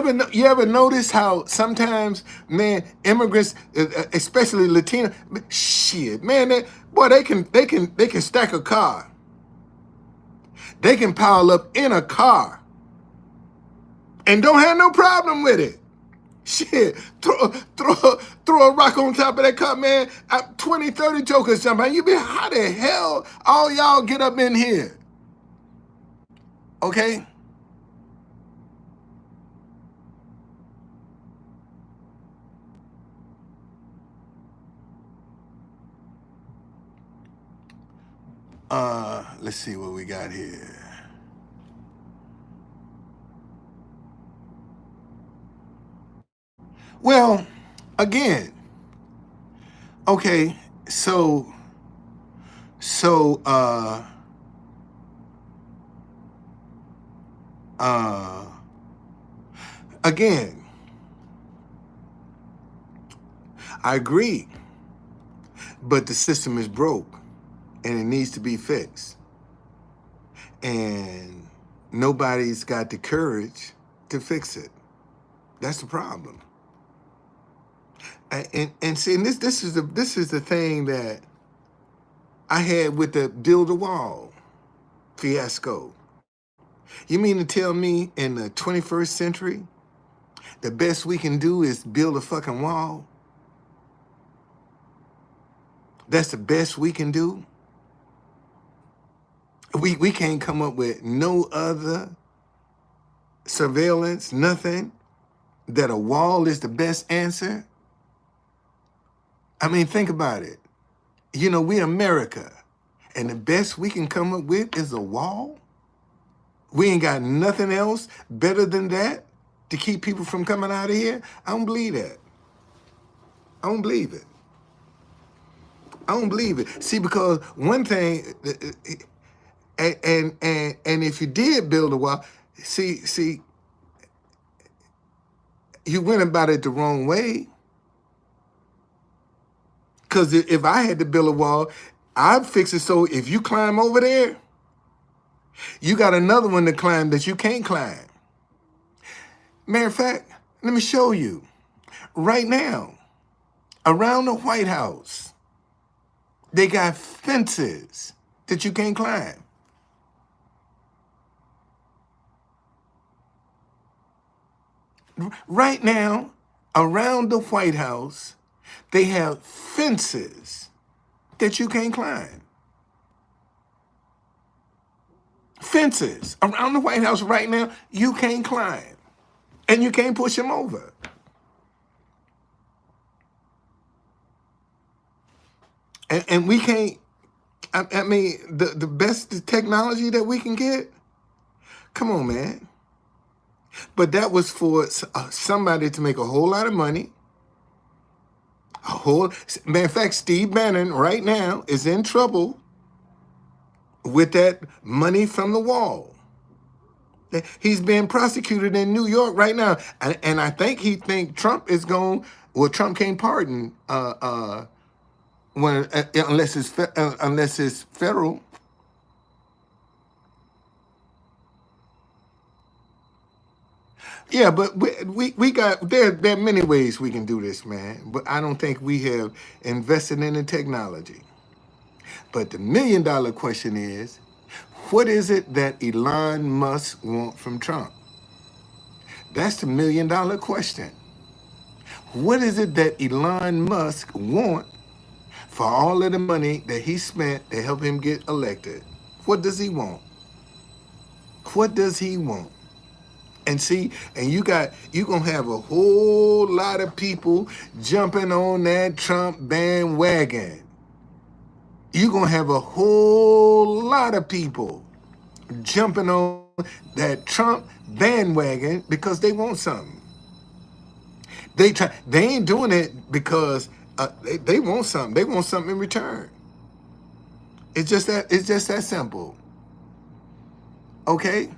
ever notice how sometimes, man, immigrants, especially Latino, shit, man, they can stack a car. They can pile up in a car and don't have no problem with it. Shit, throw a rock on top of that car, man. 20, 30 jokers jumping. You be, how the hell all y'all get up in here? Okay? Let's see what we got here. Well, again, okay, so again, I agree, but the system is broke and it needs to be fixed. And nobody's got the courage to fix it. That's the problem. And see, and this is the thing that I had with the build a wall fiasco. You mean to tell me in the 21st century, the best we can do is build a fucking wall? That's the best we can do? We can't come up with no other surveillance, nothing, that a wall is the best answer? I mean, think about it. You know, we America, and the best we can come up with is a wall. We ain't got nothing else better than that to keep people from coming out of here. I don't believe that. I don't believe it. I don't believe it. See, because one thing, and if you did build a wall, see, you went about it the wrong way. Because if I had to build a wall, I'd fix it so if you climb over there, you got another one to climb that you can't climb. Matter of fact, let me show you. Right now, around the White House, they got fences that you can't climb. Right now, around the White House, they have fences that you can't climb. Fences around the White House right now, you can't climb. And you can't push them over. And we can't, I mean, the best technology that we can get, come on, man. But that was for somebody to make a whole lot of money. Matter of fact, Steve Bannon right now is in trouble with that money from the wall. He's being prosecuted in New York right now. And I think he think Trump is going, well, Trump can't pardon when unless it's federal. Yeah, but we got there are many ways we can do this, man. But I don't think we have invested in the technology. But the $1,000,000 question is, what is it that Elon Musk want from Trump? That's the $1,000,000 question. What is it that Elon Musk want for all of the money that he spent to help him get elected? What does he want? What does he want? And see, and you're gonna have a whole lot of people jumping on that Trump bandwagon. You're gonna have a whole lot of people jumping on that Trump bandwagon because they want something. They ain't doing it because they want something. They want something in return. It's just that simple. Okay?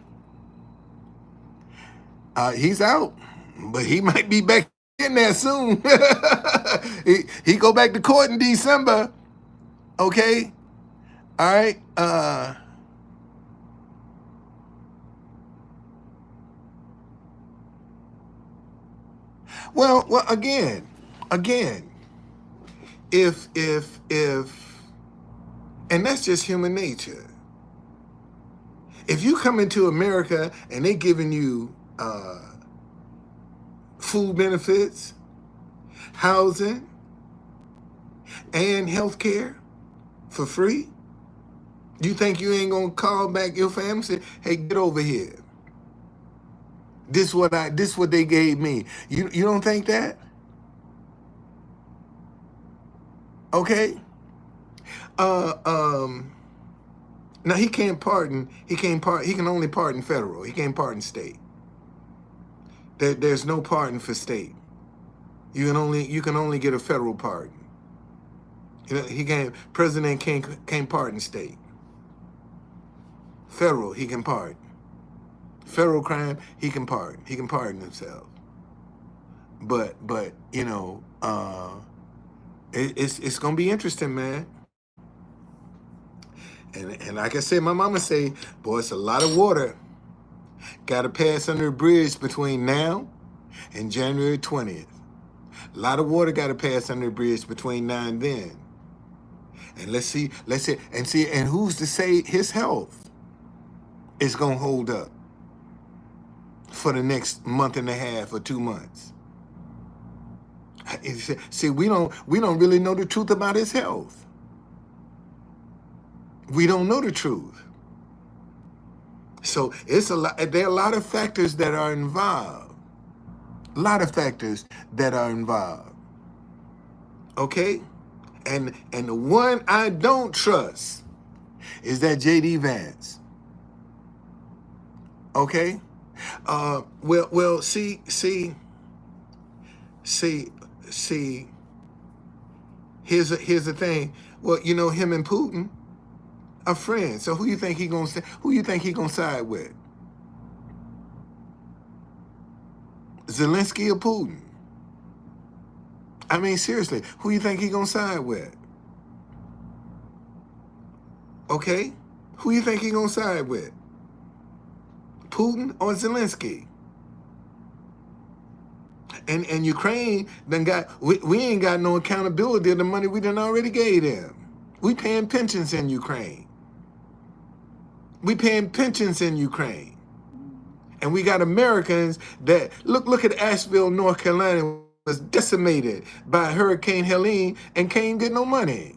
He's out, but he might be back in there soon. he go back to court in December. Okay? All right? Well, again, if, and that's just human nature. If you come into America and they giving you food benefits, housing, and health care for free, you think you ain't gonna call back your family and say, hey, get over here. This what they gave me. You don't think that? Okay. Now he can't pardon. He can only pardon federal. He can't pardon state. There's no pardon for state. You can only get a federal pardon. You know, president can't pardon state. Federal, he can pardon. Federal crime, he can pardon. He can pardon himself. But you know, it's gonna be interesting, man. And like I said, my mama say, boy, it's a lot of water. Got to pass under a bridge between now and January 20th. A lot of water got to pass under a bridge between now and then. And let's see, and who's to say his health is gonna hold up for the next month and a half or 2 months? See, we don't really know the truth about his health. We don't know the truth. So it's there are a lot of factors that are involved. A lot of factors that are involved. Okay? And the one I don't trust is that J.D. Vance. Okay? Well, see, here's the thing. Well, you know, him and Putin are friends. So who you think he gonna side with? Zelenskyy or Putin? I mean, seriously, who you think he gonna side with? Okay? Who you think he gonna side with? Putin or Zelenskyy? And Ukraine done got, we ain't got no accountability of the money we done already gave them. We paying pensions in Ukraine. We paying pensions in Ukraine. And we got Americans that, look at Asheville, North Carolina, was decimated by Hurricane Helene and can't get no money.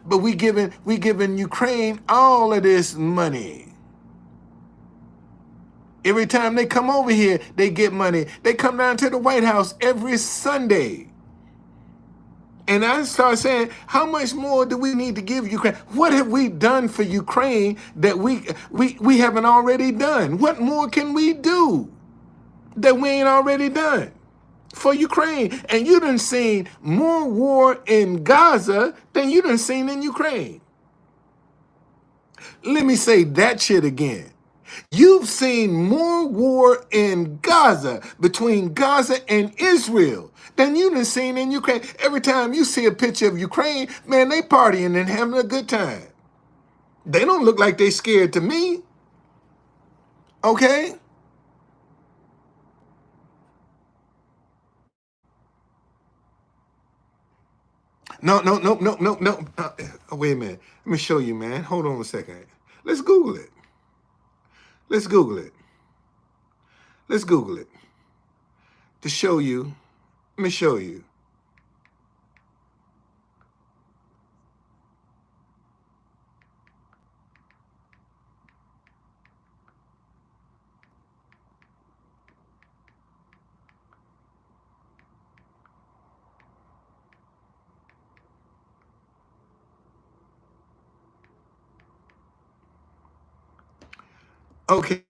But we giving Ukraine all of this money. Every time they come over here, they get money. They come down to the White House every Sunday. And I start saying, how much more do we need to give Ukraine? What have we done for Ukraine that we haven't already done? What more can we do that we ain't already done for Ukraine? And you done seen more war in Gaza than you done seen in Ukraine. Let me say that shit again. You've seen more war in Gaza, between Gaza and Israel, than you done seen in Ukraine. Every time you see a picture of Ukraine, man, they partying and having a good time. They don't look like they scared to me. Okay? No. Wait a minute. Let me show you, man. Hold on a second. Let's Google it. Let's Google it. Let's Google it. To show you. Let me show you. Okay.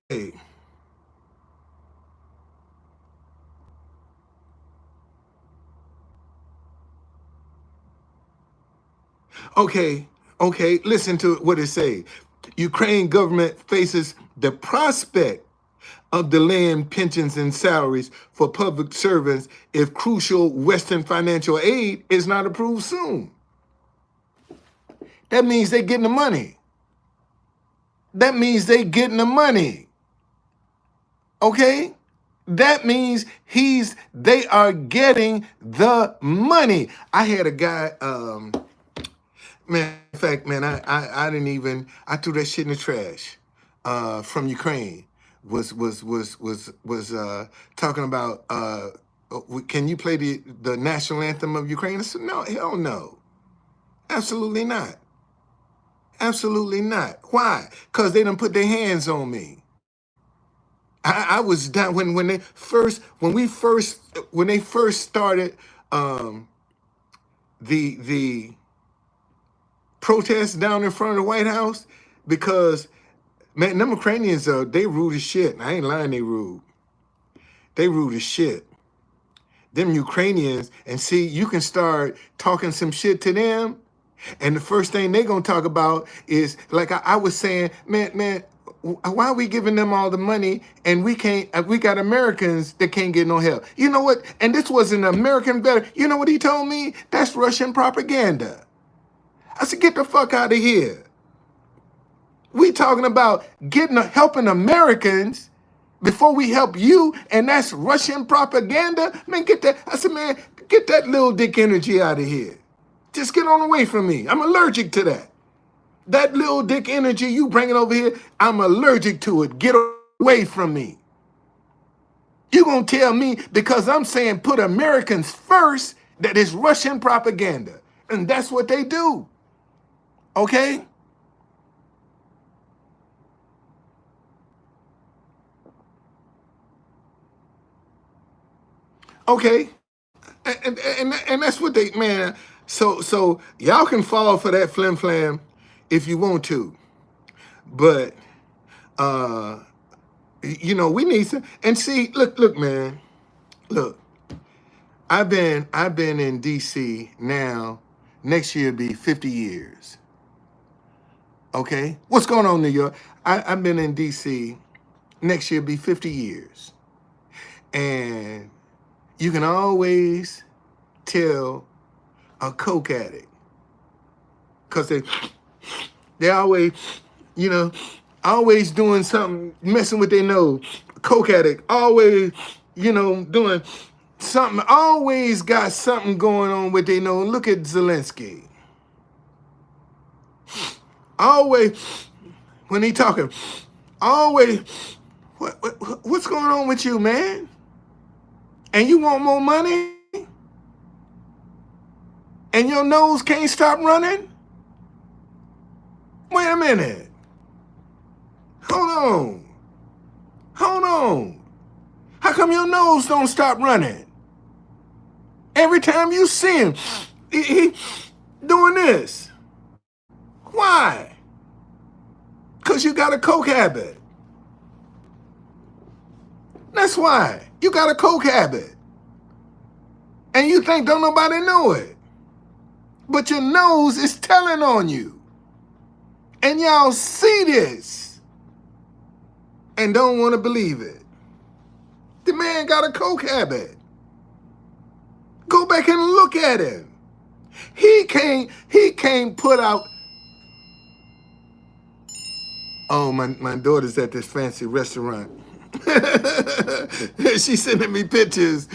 Okay, listen to what it say. Ukraine government faces the prospect of delaying pensions and salaries for public servants if crucial Western financial aid is not approved soon. That means they getting the money. That means they getting the money. Okay? That means they are getting the money. I had a guy, man, in fact, man, I didn't even, I threw that shit in the trash. From Ukraine was talking about, can you play the national anthem of Ukraine? I said, no, hell no, absolutely not, absolutely not. Why? Because they done put their hands on me. I was down when they first started the protests down in front of the White House, because man, them Ukrainians, they rude as shit. I ain't lying, they rude. They rude as shit. Them Ukrainians, and see, you can start talking some shit to them, and the first thing they gonna talk about is, like I was saying, man, why are we giving them all the money and we got Americans that can't get no help? You know what? And this was an American veteran. You know what he told me? That's Russian propaganda. I said, get the fuck out of here. We talking about helping Americans before we help you, and that's Russian propaganda? Man, get that. I said, man, get that little dick energy out of here. Just get on away from me. I'm allergic to that. That little dick energy you bringing over here, I'm allergic to it. Get away from me. You gonna tell me because I'm saying put Americans first that is Russian propaganda. And that's what they do. Okay? Okay. and that's what they, man. So y'all can fall for that flim flam if you want to, but we need some. And see, look, man, look. I've been in D.C. now. Next year be 50 years. Okay, what's going on, New York? I've been in D.C. Next year be 50 years, and you can always tell a coke addict because they always, always doing something, messing with their nose. Coke addict always, doing something, always got something going on with their nose. Look at Zelenskyy. Always, when he talking, always, what's going on with you, man? And you want more money? And your nose can't stop running? Wait a minute. Hold on. How come your nose don't stop running? Every time you see him, he doing this. Why? Because you got a coke habit. That's why. You got a coke habit. And you think don't nobody know it. But your nose is telling on you. And y'all see this. And don't want to believe it. The man got a coke habit. Go back and look at him. He can't put out. Oh, my daughter's at this fancy restaurant. She's sending me pictures.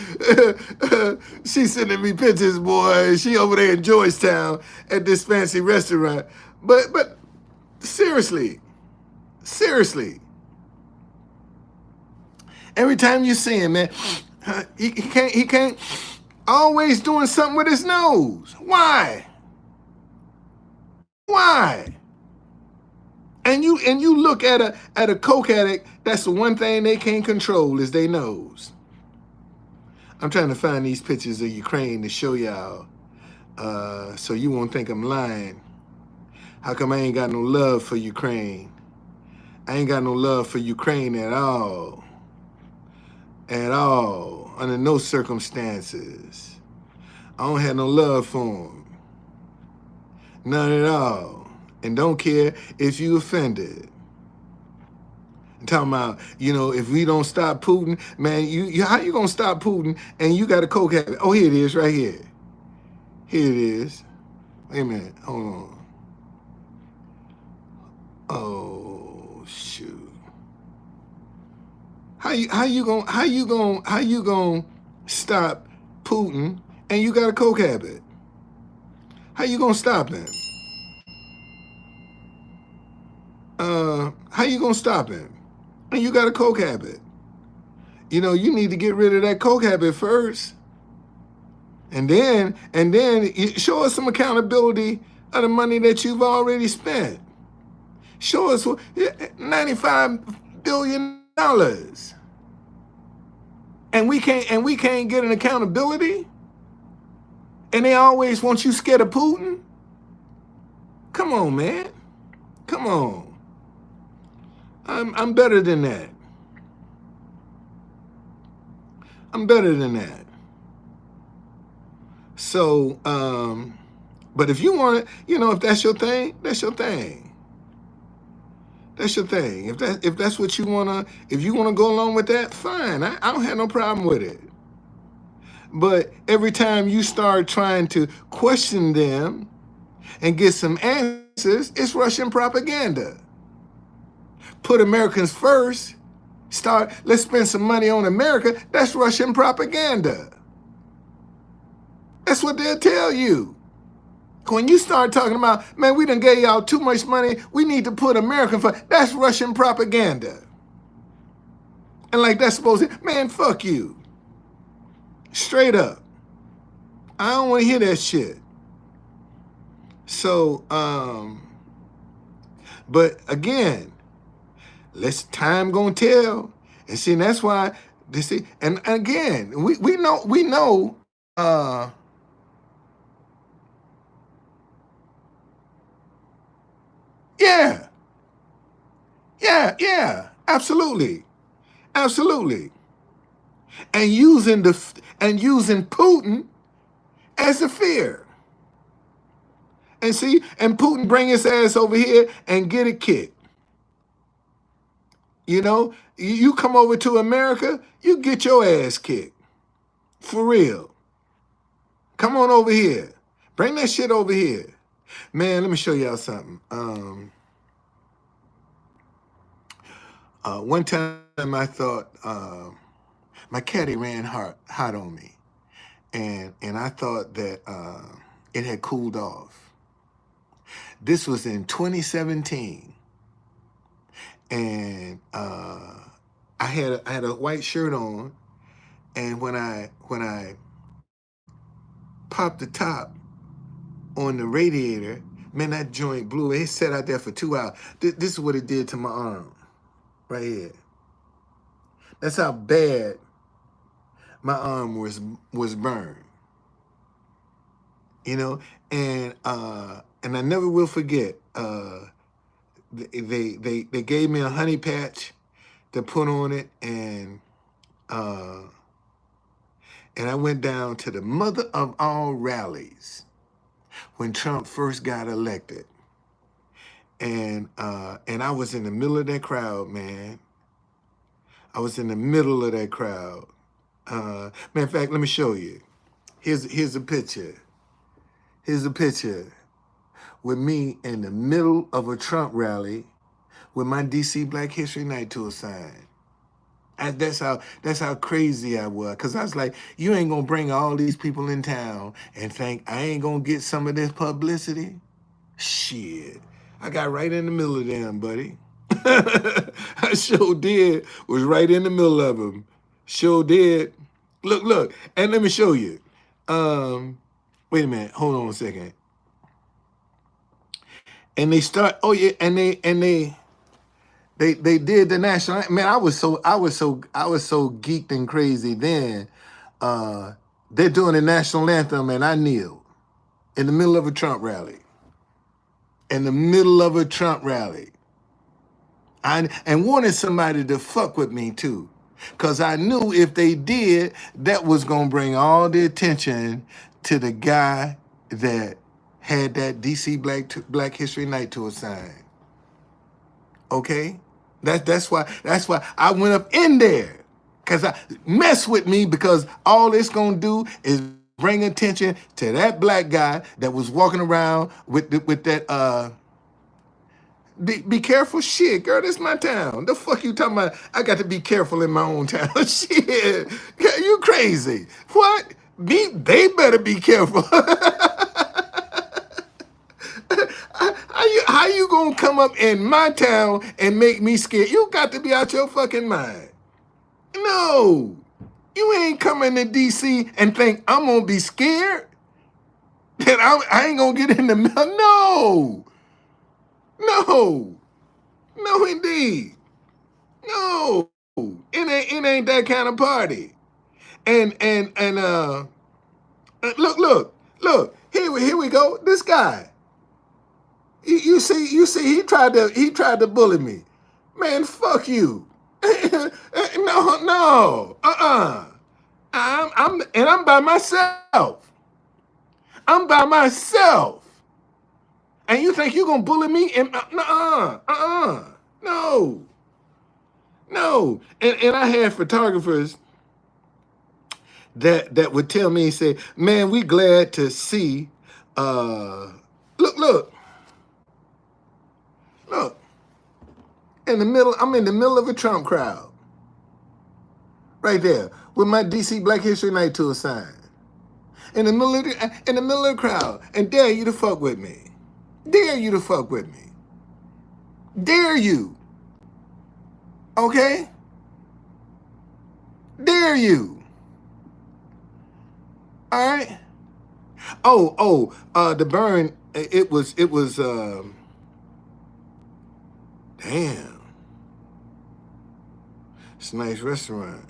She's sending me pictures, boy. She over there in Georgetown at this fancy restaurant. But seriously. Every time you see him, man, he can't always doing something with his nose. Why? And you look at a coke addict, that's the one thing they can't control is their nose. I'm trying to find these pictures of Ukraine to show y'all, so you won't think I'm lying. How come I ain't got no love for Ukraine? I ain't got no love for Ukraine at all. Under no circumstances. I don't have no love for them. None at all. And don't care if you offended. I'm talking about, if we don't stop Putin, man, how you gonna stop Putin and you got a coke habit? Oh, here it is, right here. Here it is. Wait a minute, hold on. Oh shoot. How you gonna stop Putin and you got a coke habit? How you gonna stop him? How you gonna stop him? And you got a coke habit. You need to get rid of that coke habit first. And then show us some accountability of the money that you've already spent. Show us $95 billion. And we can't get an accountability? And they always want you scared of Putin? Come on, man. Come on. I'm better than that. So, but if you want it, if that's your thing, that's your thing. That's your thing. If that's what you wanna, if you wanna go along with that, fine. I don't have no problem with it. But every time you start trying to question them and get some answers, it's Russian propaganda. Put Americans first. Let's spend some money on America. That's Russian propaganda. That's what they'll tell you. When you start talking about, man, we done gave y'all too much money, we need to put American first. That's Russian propaganda. And like that's supposed to, man, fuck you. Straight up. I don't want to hear that shit. So, but again, time gonna tell. And see, that's why and again, we know uh, yeah, yeah, absolutely, absolutely, and using Putin as a fear. And see, and Putin bring his ass over here and get it kicked. You know, you come over to America, you get your ass kicked. For real. Come on over here. Bring that shit over here. Man, let me show y'all something. One time I thought my caddy ran hot on me. And I thought that it had cooled off. This was in 2017. And I had a white shirt on, and when I popped the top on the radiator, man, that joint blew. It sat out there for 2 hours. This is what it did to my arm, right here. That's how bad my arm was burned. You know, and I never will forget. They gave me a honey patch to put on it, and I went down to the mother of all rallies when Trump first got elected. And I was in the middle of that crowd, man. I was in the middle of that crowd. Matter of fact, let me show you. Here's a picture. Here's a picture with me in the middle of a Trump rally with my DC Black History Night tour sign. That's how crazy I was. Cause I was like, you ain't gonna bring all these people in town and think I ain't gonna get some of this publicity? Shit. I got right in the middle of them, buddy. I sure did. Was right in the middle of them. Sure did. Look. And let me show you. Wait a minute. Hold on a second. And they start, oh yeah, and they did the national, man, I was so geeked and crazy then. They're doing the national anthem and I kneeled in the middle of a Trump rally. In the middle of a Trump rally. And wanted somebody to fuck with me too. Because I knew if they did, that was going to bring all the attention to the guy that had that DC Black History Night tour sign. Okay? That's why I went up in there. Because I mess with me, because all it's going to do is bring attention to that black guy that was walking around with that be careful. Shit, girl, this my town. The fuck you talking about? I got to be careful in my own town. Shit, you crazy. What? They better be careful. How you gonna come up in my town and make me scared? You got to be out your fucking mind. No, you ain't coming to DC and think I'm gonna be scared. That I ain't gonna get in the middle. No, indeed. No, it ain't that kind of party. And look. Here we go. This guy. You see, he tried to bully me. Man, fuck you. No. I'm by myself. I'm by myself. And you think you gonna bully me? No. And I had photographers that would tell me, say, man, we glad to see look. I'm in the middle of a Trump crowd. Right there, with my DC Black History Night tour sign. In the middle of the crowd. And dare you to fuck with me. Dare you to fuck with me. Dare you. Okay? Dare you. All right? The burn, it was damn. It's a nice restaurant.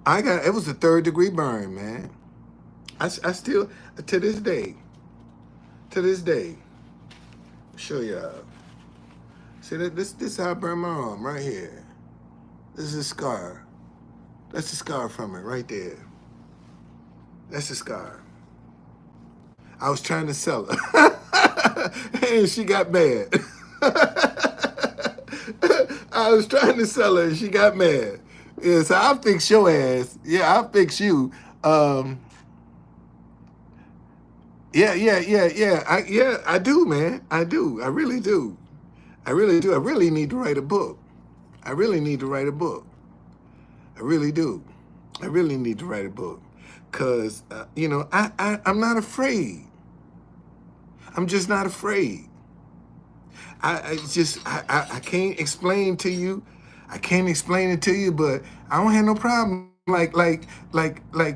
It was a 3rd-degree burn, man. I still, to this day, show y'all. See, this is how I burned my arm, right here. This is a scar. That's a scar from it, right there. That's a scar. I was trying to sell her, and she got mad. I was trying to sell her, and she got mad. Yeah, so I'll fix your ass. Yeah, I'll fix you. Yeah, I do, man. I do. I really do. I really do. I really need to write a book. I really need to write a book. I really do. I really need to write a book. Because, I'm not afraid. I'm just not afraid. I can't explain to you. I can't explain it to you, but I don't have no problem. Like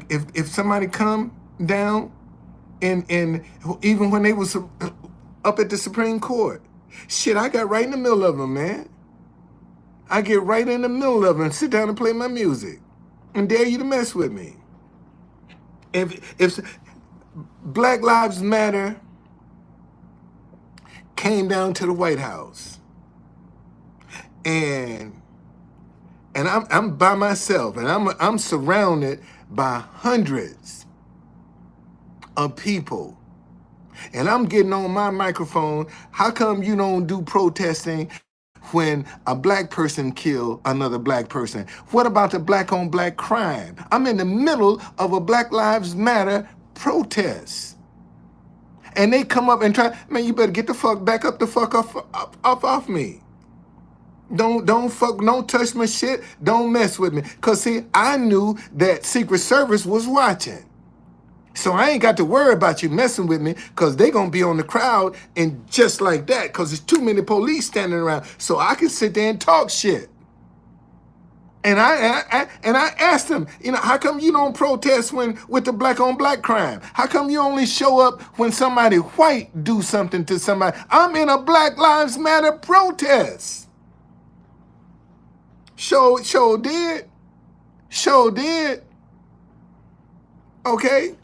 if somebody come down and even when they was up at the Supreme Court, shit, I got right in the middle of them, man. I get right in the middle of them and sit down and play my music and dare you to mess with me. If Black Lives Matter came down to the White House and I'm by myself and I'm surrounded by hundreds of people and I'm getting on my microphone, how come you don't do protesting when a black person kill another black person? What about the black on black crime? I'm in the middle of a Black Lives Matter protest. And they come up and try, man, you better get the fuck back up the fuck off me. Don't touch my shit. Don't mess with me. Cause see, I knew that Secret Service was watching. So I ain't got to worry about you messing with me because they going to be on the crowd and just like that because there's too many police standing around. So I can sit there and talk shit. And I asked them, how come you don't protest with the black on black crime? How come you only show up when somebody white do something to somebody? I'm in a Black Lives Matter protest. Show did. Okay.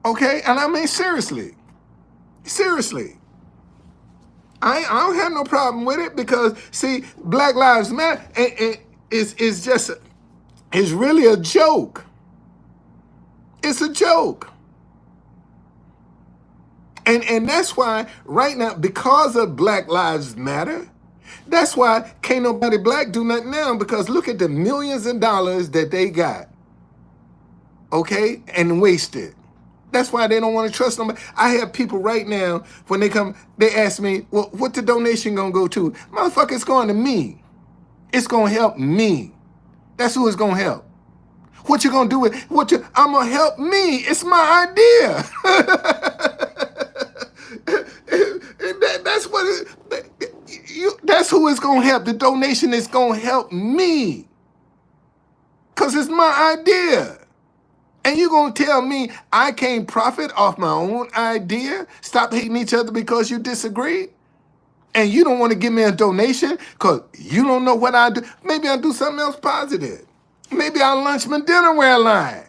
Okay, and I mean seriously. I don't have no problem with it because see, Black Lives Matter is really a joke. It's a joke. And that's why right now, because of Black Lives Matter, that's why can't nobody black do nothing now because look at the millions of dollars that they got. Okay, and wasted. That's why they don't want to trust nobody. I have people right now, when they come, they ask me, well, what the donation gonna go to? Motherfucker, it's going to me. It's gonna help me. That's who it's gonna help. What you gonna do with I'm gonna help me. It's my idea. That's who it's gonna help. The donation is gonna help me. Cause it's my idea. And you gonna tell me I can't profit off my own idea? Stop hating each other because you disagree? And you don't want to give me a donation because you don't know what I do? Maybe I'll do something else positive. Maybe I'll launch my dinnerware line.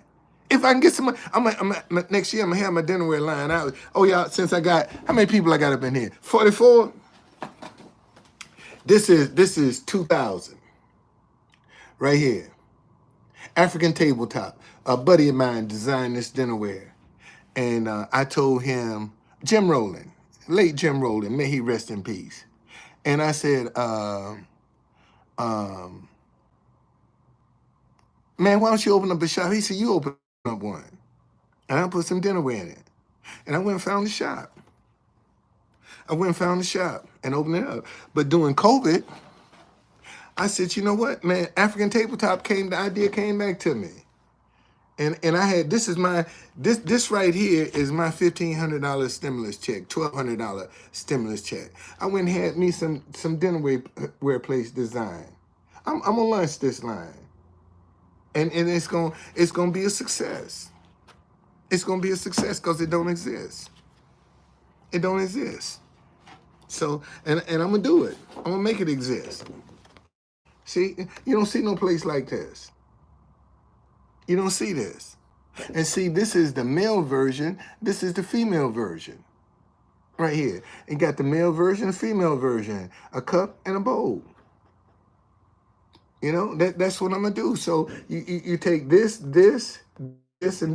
If I can get some, next year I'm gonna have my dinnerware line out. Oh yeah, since I got, how many people I got up in here? 44? This is 2,000 right here. African tabletop. A buddy of mine designed this dinnerware. And I told him, Jim Rowland, late Jim Rowland, may he rest in peace. And I said, man, why don't you open up a shop? He said, you open up one. And I put some dinnerware in it. And I went and found the shop. And opened it up. But during COVID, I said, you know what, man, African tabletop the idea came back to me. And I had, this right here is my $1,500 stimulus check, $1,200 stimulus check. I went and had me some dinnerware place design. I'm gonna launch this line. And it's gonna be a success. It's gonna be a success because it don't exist. It don't exist. So, and I'm gonna do it. I'm gonna make it exist. See, you don't see no place like this. You don't see this. And see, this is the male version. This is the female version. Right here. You got the male version, female version, a cup and a bowl. You know, that's what I'm gonna do. So you take this, and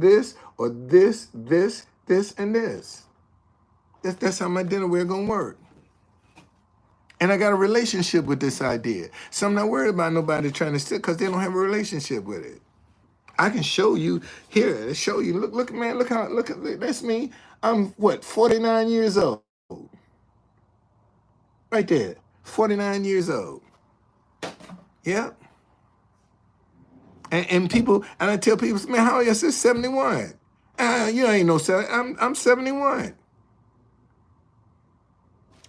this, or this, and this. That's how my dinnerware gonna work. And I got a relationship with this idea. So I'm not worried about nobody trying to steal because they don't have a relationship with it. I can show you here. Show you. Look, man. Look at that's me. I'm what 49 years old. Right there, 49 years old. Yeah. And people, and I tell people, man, how old are you? 71. You ain't no 7. I'm 71.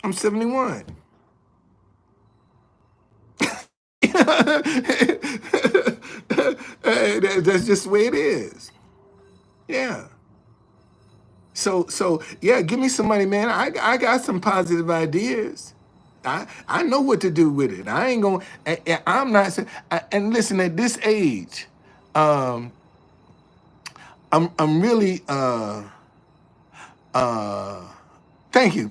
I'm 71. That's just the way it is. Yeah. So yeah, give me some money, man. I got some positive ideas. I know what to do with it. I ain't gonna. I'm not. And listen, at this age, I'm really. Thank you.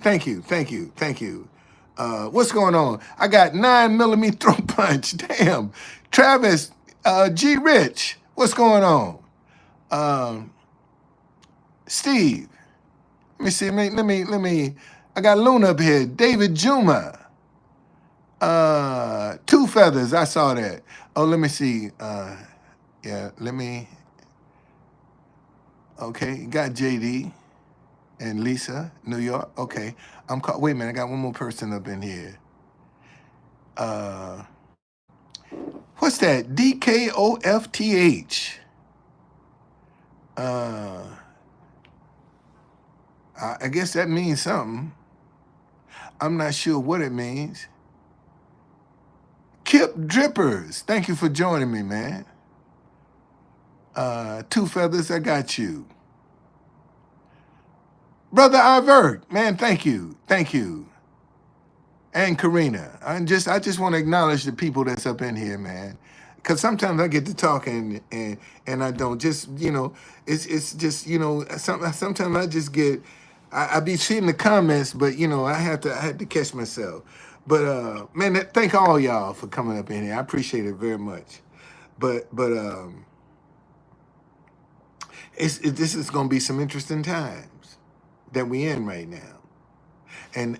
What's going on? I got 9mm throw punch. Damn, Travis, G Rich. What's going on? Steve. Let me see. Let me. I got Luna up here. David Juma. Two feathers. I saw that. Oh, let me see. Yeah. Let me. Okay. Got JD and Lisa, New York. Okay. I'm caught. Wait a minute. I got one more person up in here. What's that? DKOFTH. I guess that means something. I'm not sure what it means. Kip Drippers, thank you for joining me, man. Two feathers, I got you. Brother Ivert, man, thank you. And Karina, I just want to acknowledge the people that's up in here, man. Because sometimes I get to talking and I don't just, it's just, sometimes I just get, I be seeing the comments, but I had to catch myself. But man, thank all y'all for coming up in here. I appreciate it very much. But this is gonna be some interesting times that we in right now. And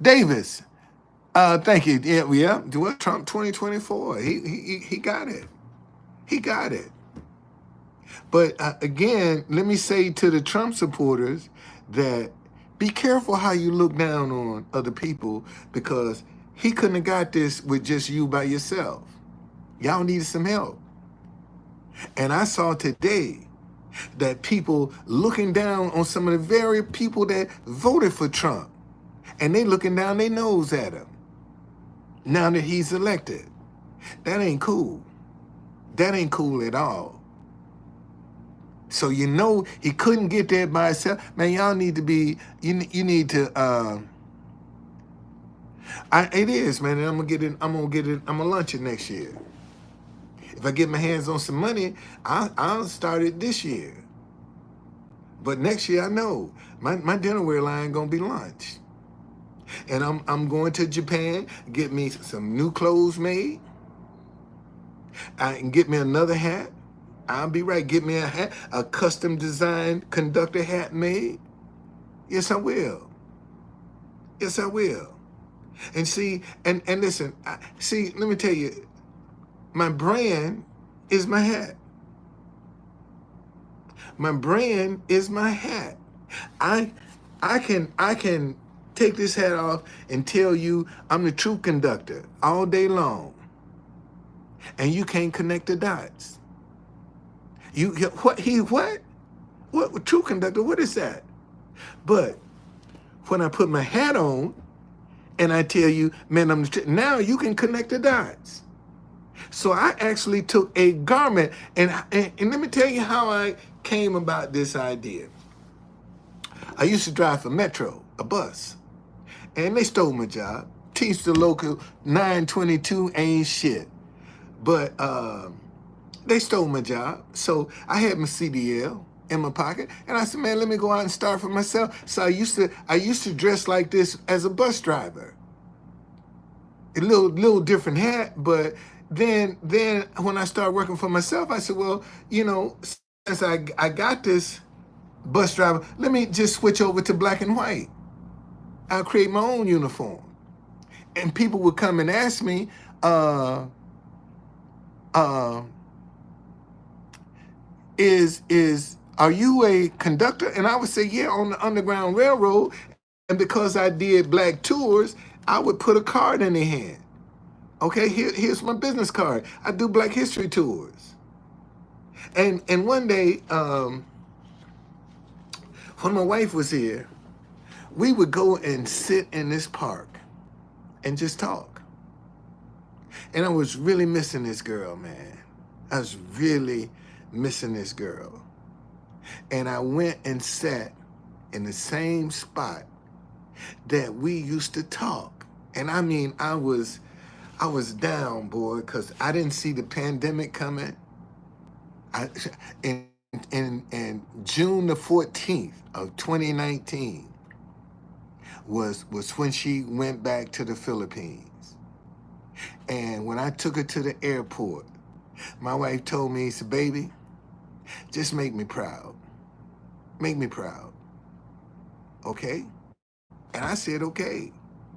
Davis, thank you. Yeah. Do it. Trump 2024. He got it. He got it. But again, let me say to the Trump supporters that be careful how you look down on other people because he couldn't have got this with just you by yourself. Y'all needed some help. And I saw today that people looking down on some of the very people that voted for Trump. And they looking down their nose at him now that he's elected. That ain't cool. That ain't cool at all. So he couldn't get there by himself. Man, y'all need to be, you need to, it is, man, and I'm gonna launch it next year. If I get my hands on some money, I'll start it this year. But next year, I know, my dinnerware line gonna be launched. And I'm going to Japan, get me some new clothes made. I can get me another hat. I'll be right. Get me a hat, a custom designed conductor hat made. Yes, I will. Yes, I will. And see, and listen, let me tell you, my brand is my hat. My brand is my hat. I can take this hat off and tell you I'm the True Conductor all day long. And you can't connect the dots. What True Conductor, what is that? But when I put my hat on and I tell you, man, now you can connect the dots. So I actually took a garment and let me tell you how I came about this idea. I used to drive for Metro, a bus, and they stole my job. teach the local 922 ain't shit. But they stole my job. So I had my CDL in my pocket, and I said, man, let me go out and start for myself. So I used to dress like this as a bus driver. A little different hat, but then when I started working for myself, I said, well, since I got this bus driver, let me just switch over to black and white. I'll create my own uniform. And people would come and ask me, are you a conductor? And I would say, yeah, on the Underground Railroad. And because I did black tours, I would put a card in their hand. Okay, here's my business card. I do Black History tours. And one day, when my wife was here, we would go and sit in this park and just talk. And I was really missing this girl, man. I was really missing this girl. And I went and sat in the same spot that we used to talk. And I mean, I was down, boy, because I didn't see the pandemic coming. In June the 14th of 2019 was when she went back to the Philippines. And when I took her to the airport, my wife told me, she said, baby, just make me proud. Make me proud. Okay? And I said, okay,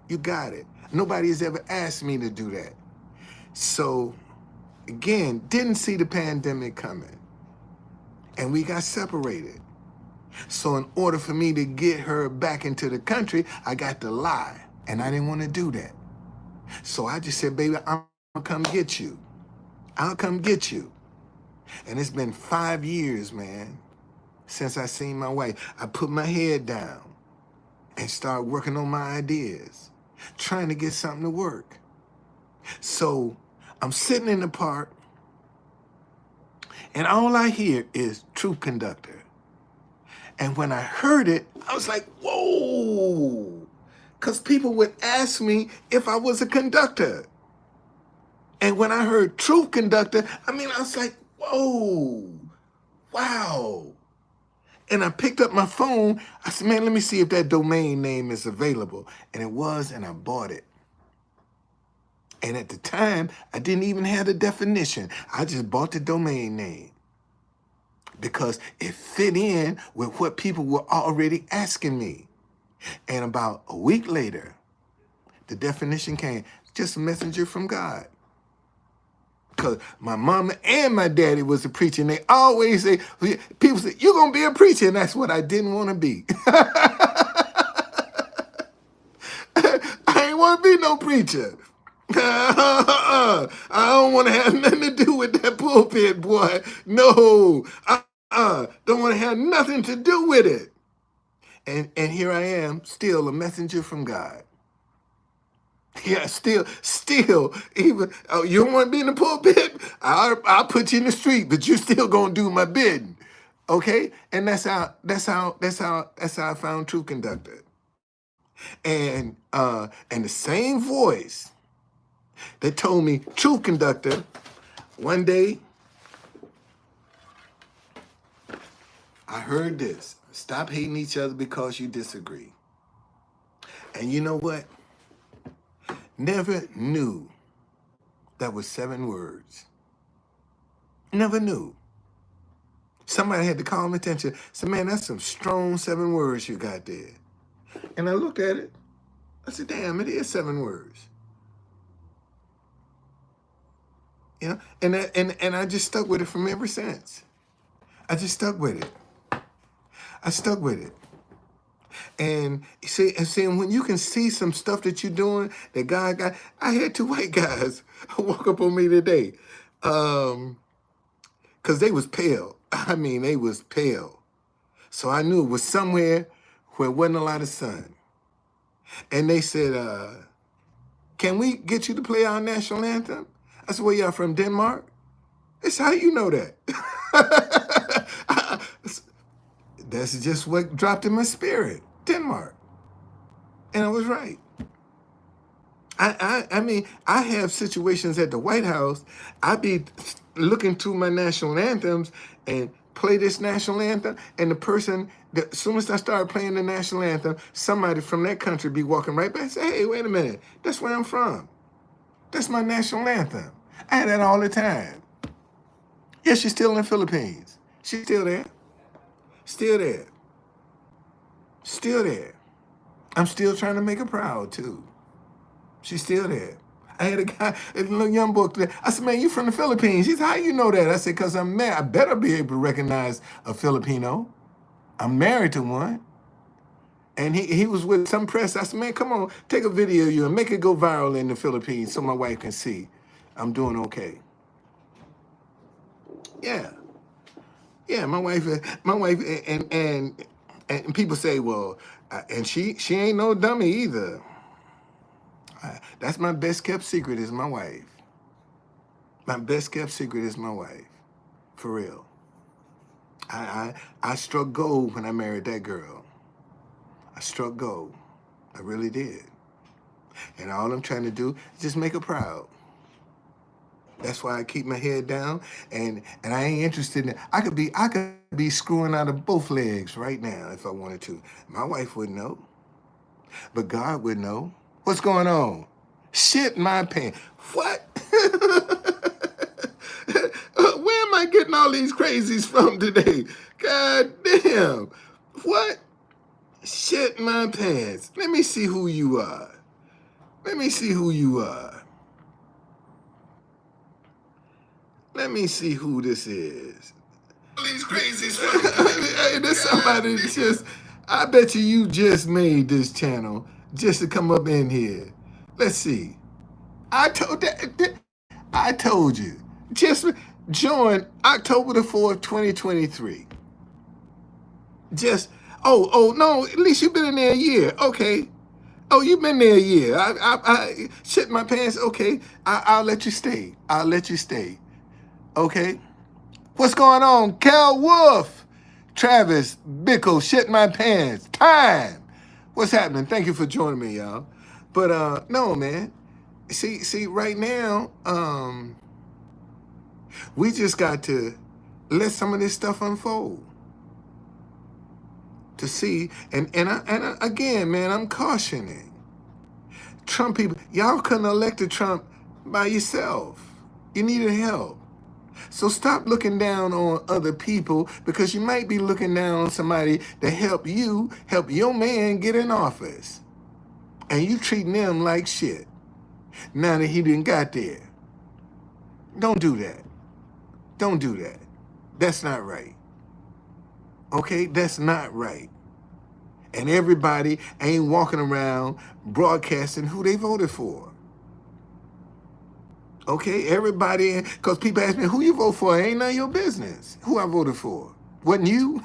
you got it. Nobody has ever asked me to do that. So, again, didn't see the pandemic coming. And we got separated. So in order for me to get her back into the country, I got to lie. And I didn't want to do that. So I just said, baby, I'm going to come get you. I'll come get you. And it's been 5 years, man, since I seen my wife. I put my head down and started working on my ideas, trying to get something to work. So I'm sitting in the park, and all I hear is True Conductor. And when I heard it, I was like, whoa, because people would ask me if I was a conductor. And when I heard True Conductor, I was like, whoa, wow. And I picked up my phone. I said, man, let me see if that domain name is available. And it was, and I bought it. And at the time, I didn't even have the definition. I just bought the domain name because it fit in with what people were already asking me. And about a week later, the definition came, just a messenger from God. Because my mama and my daddy was a preacher, and they always say, people say, you're going to be a preacher, and that's what I didn't want to be. I ain't want to be no preacher. I don't want to have nothing to do with that pulpit, boy. No, don't want to have nothing to do with it. And here I am, still a messenger from God. Yeah, still, even, you don't want to be in the pulpit? I'll put you in the street, but you're still gonna do my bidding, okay? And that's how I found True Conductor. And the same voice that told me True Conductor, one day I heard this: stop hating each other because you disagree. And you know what? Never knew that was 7 words. Never knew. Somebody had to call my attention. Said, man, that's some strong 7 words you got there. And I looked at it. I said, damn, it is 7 words. You know, and I just stuck with it from ever since. I just stuck with it. I stuck with it. And see, when you can see some stuff that you're doing that God got, I had 2 white guys walk up on me today, because they was pale. They was pale. So I knew it was somewhere where wasn't a lot of sun. And they said, can we get you to play our national anthem? I said, where y'all from, Denmark? They said, how you know that? That's just what dropped in my spirit, Denmark. And I was right. I mean, I have situations at the White House. I be looking through my national anthems and play this national anthem, and the person, as soon as I start playing the national anthem, somebody from that country be walking right back and say, hey, wait a minute, that's where I'm from. That's my national anthem. I had that all the time. Yeah, she's still in the Philippines. She's still there. Still there. Still there. I'm still trying to make her proud, too. She's still there. I had a guy, a little young boy. I said, man, you from the Philippines? He said, how you know that? I said, because I'm married. I better be able to recognize a Filipino. I'm married to one. And he was with some press. I said, man, come on, take a video of you and make it go viral in the Philippines so my wife can see I'm doing okay. Yeah. Yeah, my wife, and people say, well, and she ain't no dummy either. That's my best kept secret is my wife. My best kept secret is my wife, for real. I struck gold when I married that girl. I struck gold. I really did. And all I'm trying to do is just make her proud. That's why I keep my head down, and I ain't interested in. I could be screwing out of both legs right now if I wanted to. My wife wouldn't know, but God would know. What's going on? Shit my pants. What? Where am I getting all these crazies from today? God damn. What? Shit my pants. Let me see who you are. Let me see who you are. Let me see who this is. These crazies. Hey, there's somebody that just, I bet you just made this channel just to come up in here. Let's see. I told you. Just join October the 4th, 2023. Just, oh, no, at least you've been in there a year. Okay. Oh, you've been there a year. I shit my pants. Okay. I'll let you stay. I'll let you stay. Okay. What's going on? Cal Wolf, Travis, Bickle, shit my pants. Time. What's happening? Thank you for joining me, y'all. But no, man. See, right now, we just got to let some of this stuff unfold. To see, and again, man, I'm cautioning. Trump people, y'all couldn't elect a Trump by yourself. You needed help. So stop looking down on other people, because you might be looking down on somebody to help your man get in office. And you treating them like shit now that he didn't got there. Don't do that. Don't do that. That's not right. Okay? That's not right. And everybody ain't walking around broadcasting who they voted for. Okay, everybody, because people ask me, who you vote for? It ain't none of your business. Who I voted for? Wasn't you?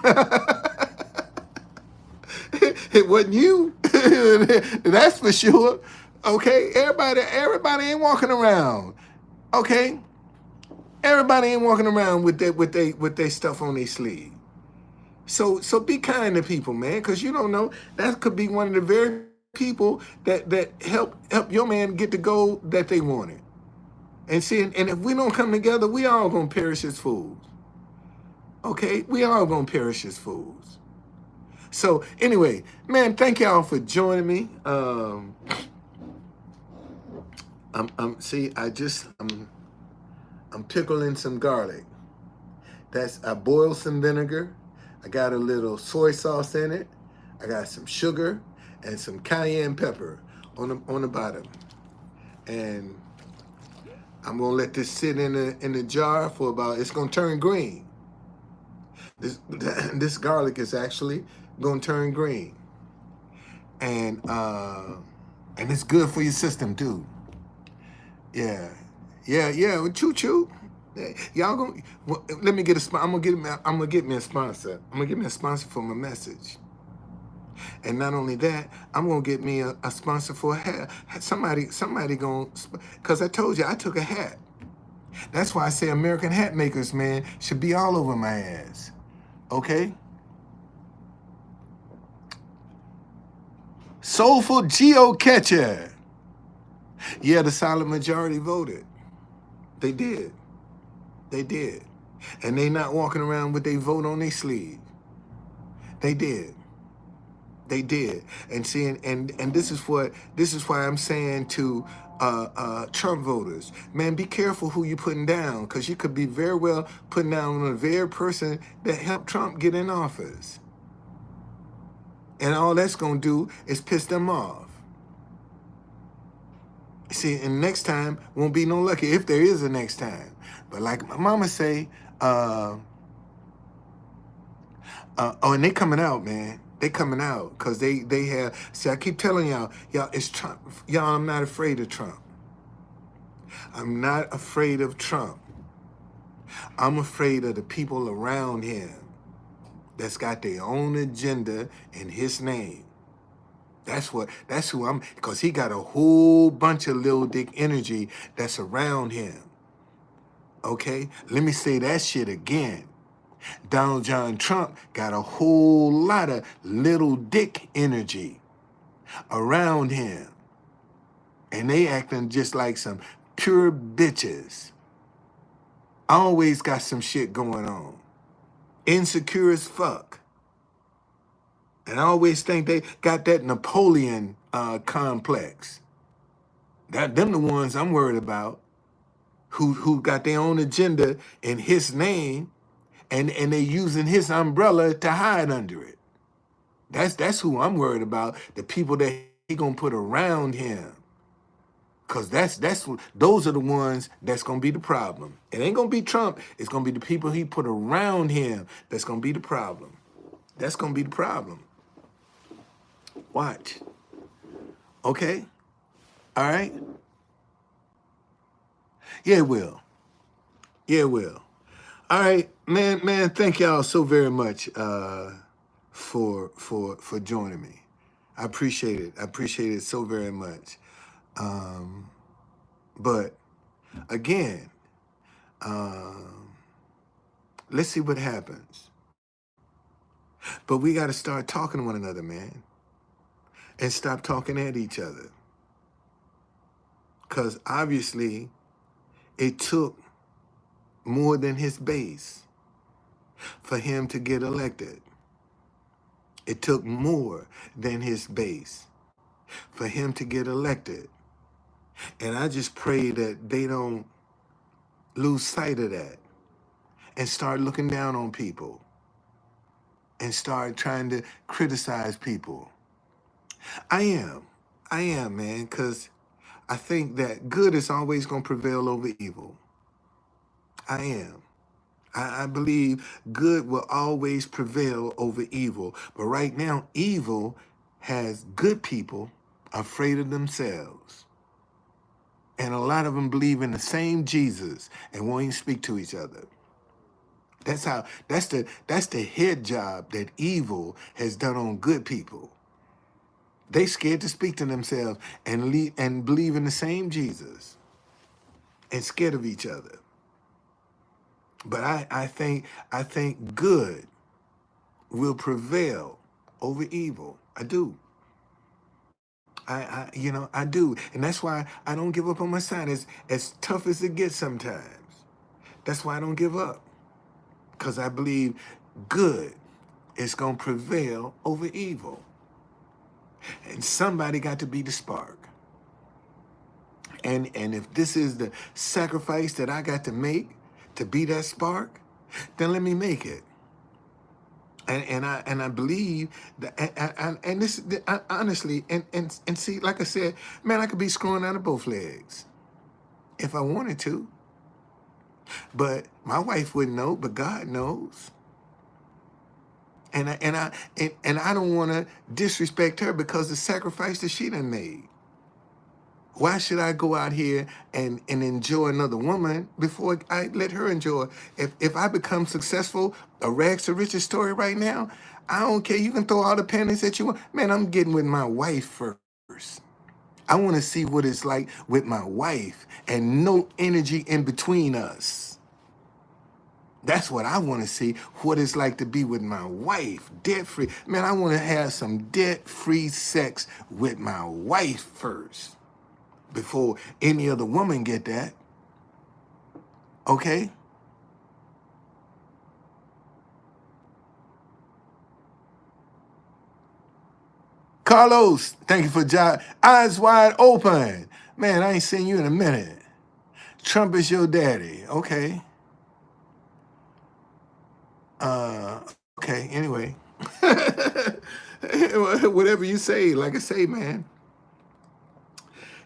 It wasn't you. That's for sure. Okay, everybody ain't walking around. Okay, everybody ain't walking around with their stuff on their sleeve. So be kind to people, man, because you don't know, that could be one of the very people that help your man get the goal that they wanted. And see, and if we don't come together, we all gonna perish as fools. Okay, we all gonna perish as fools. So anyway, man, thank y'all for joining me. I'm pickling some garlic. I boiled some vinegar. I got a little soy sauce in it. I got some sugar and some cayenne pepper on the bottom. And I'm gonna let this sit in the jar for about, it's gonna turn green. This garlic is actually gonna turn green. And it's good for your system too. Yeah. Choo-choo. Y'all gonna, let me get a, I'm gonna get me a sponsor. I'm gonna get me a sponsor for my message. And not only that, I'm gonna get me a sponsor for a hat. Somebody gonna, because I told you I took a hat. That's why I say American hat makers, man, should be all over my ass. Okay? Soulful Geocatcher. Yeah, the solid majority voted. They did. They did. And they not walking around with their vote on their sleeve. They did. They did. And seeing and this is why I'm saying to Trump voters, man, be careful who you putting down, because you could be very well putting down the very person that helped Trump get in office. And all that's gonna do is piss them off. See, and next time won't be no lucky, if there is a next time. But like my mama say, oh, and they coming out, man. They coming out because they have. See, I keep telling y'all, it's Trump. Y'all, I'm not afraid of Trump. I'm not afraid of Trump. I'm afraid of the people around him that's got their own agenda in his name. That's who I'm, because he got a whole bunch of little dick energy that's around him. Okay? Let me say that shit again. Donald John Trump got a whole lot of little dick energy around him. And they acting just like some pure bitches. Always got some shit going on. Insecure as fuck. And I always think they got that Napoleon complex. Them the ones I'm worried about, who got their own agenda in his name, and they using his umbrella to hide under it. That's who I'm worried about. The people that he gonna put around him, cause those are the ones that's gonna be the problem. It ain't gonna be Trump. It's gonna be the people he put around him that's gonna be the problem. That's gonna be the problem. Watch. Okay. All right. Yeah, it will. Yeah, it will. All right, man. Thank y'all so very much for joining me. I appreciate it. I appreciate it so very much. But again, let's see what happens. But we got to start talking to one another, man, and stop talking at each other. Because obviously, it took more than his base for him to get elected. It took more than his base for him to get elected. And I just pray that they don't lose sight of that and start looking down on people and start trying to criticize people. I am, man, because I think that good is always going to prevail over evil. I am. I believe good will always prevail over evil. But right now, evil has good people afraid of themselves. And a lot of them believe in the same Jesus and won't even speak to each other. That's the head job that evil has done on good people. They scared to speak to themselves and believe in the same Jesus and scared of each other. But I think good will prevail over evil. I do. I do. And that's why I don't give up on my side. As tough as it gets sometimes. That's why I don't give up. Because I believe good is going to prevail over evil. And somebody got to be the spark. And if this is the sacrifice that I got to make to be that spark, then let me make it. And I believe that, and this honestly, and see, like I said, man, I could be screwing out of both legs if I wanted to. But my wife wouldn't know, but God knows. And I don't want to disrespect her because of the sacrifice that she done made. Why should I go out here and enjoy another woman before I let her enjoy? If I become successful, a rags to riches story right now, I don't care. You can throw all the pennies that you want. Man, I'm getting with my wife first. I want to see what it's like with my wife and no energy in between us. That's what I want to see, what it's like to be with my wife, debt-free. Man, I want to have some debt-free sex with my wife first. before any other woman get that. Okay? Carlos, thank you for eyes wide open. Man, I ain't seen you in a minute. Trump is your daddy. Okay. Okay, anyway. Whatever you say, like I say, man.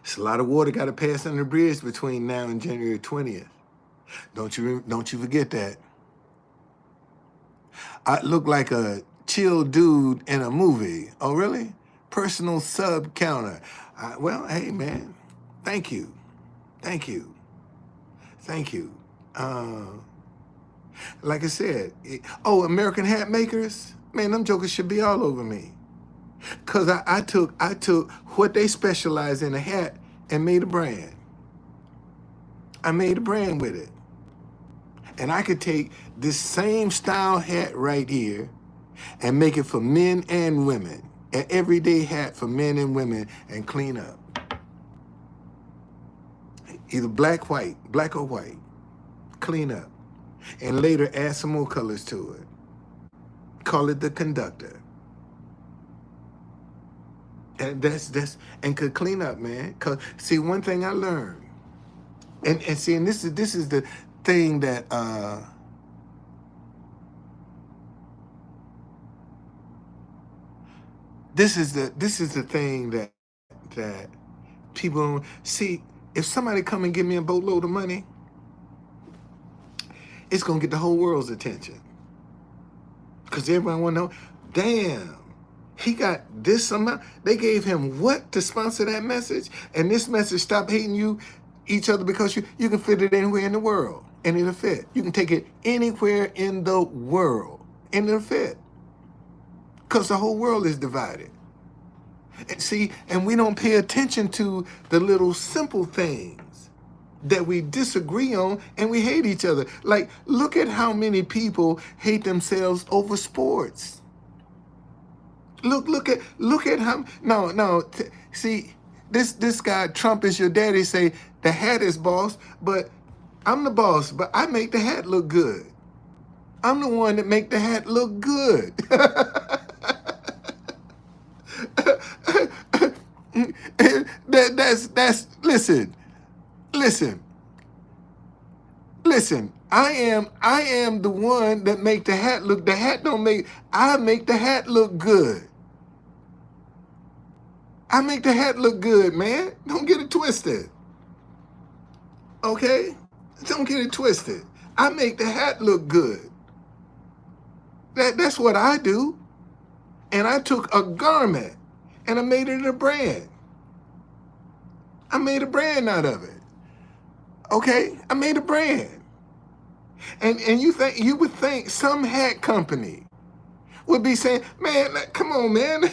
It's a lot of water got to pass under the bridge between now and January 20th. Don't you forget that. I look like a chill dude in a movie. Oh, really? Personal sub counter. Well, hey, man. Thank you. Thank you. Thank you. Like I said, American hat makers, man, them jokers should be all over me. Cause I took what they specialize in, a hat, and made a brand. I made a brand with it. And I could take this same style hat right here and make it for men and women. An everyday hat for men and women, and clean up. Either black or white. Clean up. And later add some more colors to it. Call it the Conductor. And and could clean up, man. Cause see, one thing I learned, and see, and this is the thing that this is the thing that people don't see. If somebody come and give me a boatload of money, it's gonna get the whole world's attention. Cause everybody wanna know, damn, he got this amount. They gave him what to sponsor that message? And this message, stop hating each other, because you can fit it anywhere in the world and it'll fit. You can take it anywhere in the world and it'll fit. Because the whole world is divided. And see, and we don't pay attention to the little simple things that we disagree on, and we hate each other. Like, look at how many people hate themselves over sports. Look at how see, this guy Trump is your daddy say the hat is boss, but I'm the boss, but I make the hat look good. I'm the one that make the hat look good. That's listen. I am the one that make the hat look. The hat don't make. I make the hat look good. I make the hat look good, man. Don't get it twisted. Okay? Don't get it twisted. I make the hat look good. That's what I do. And I took a garment and I made it a brand. I made a brand out of it. Okay? I made a brand. And you would think some hat company would be saying, man, come on, man.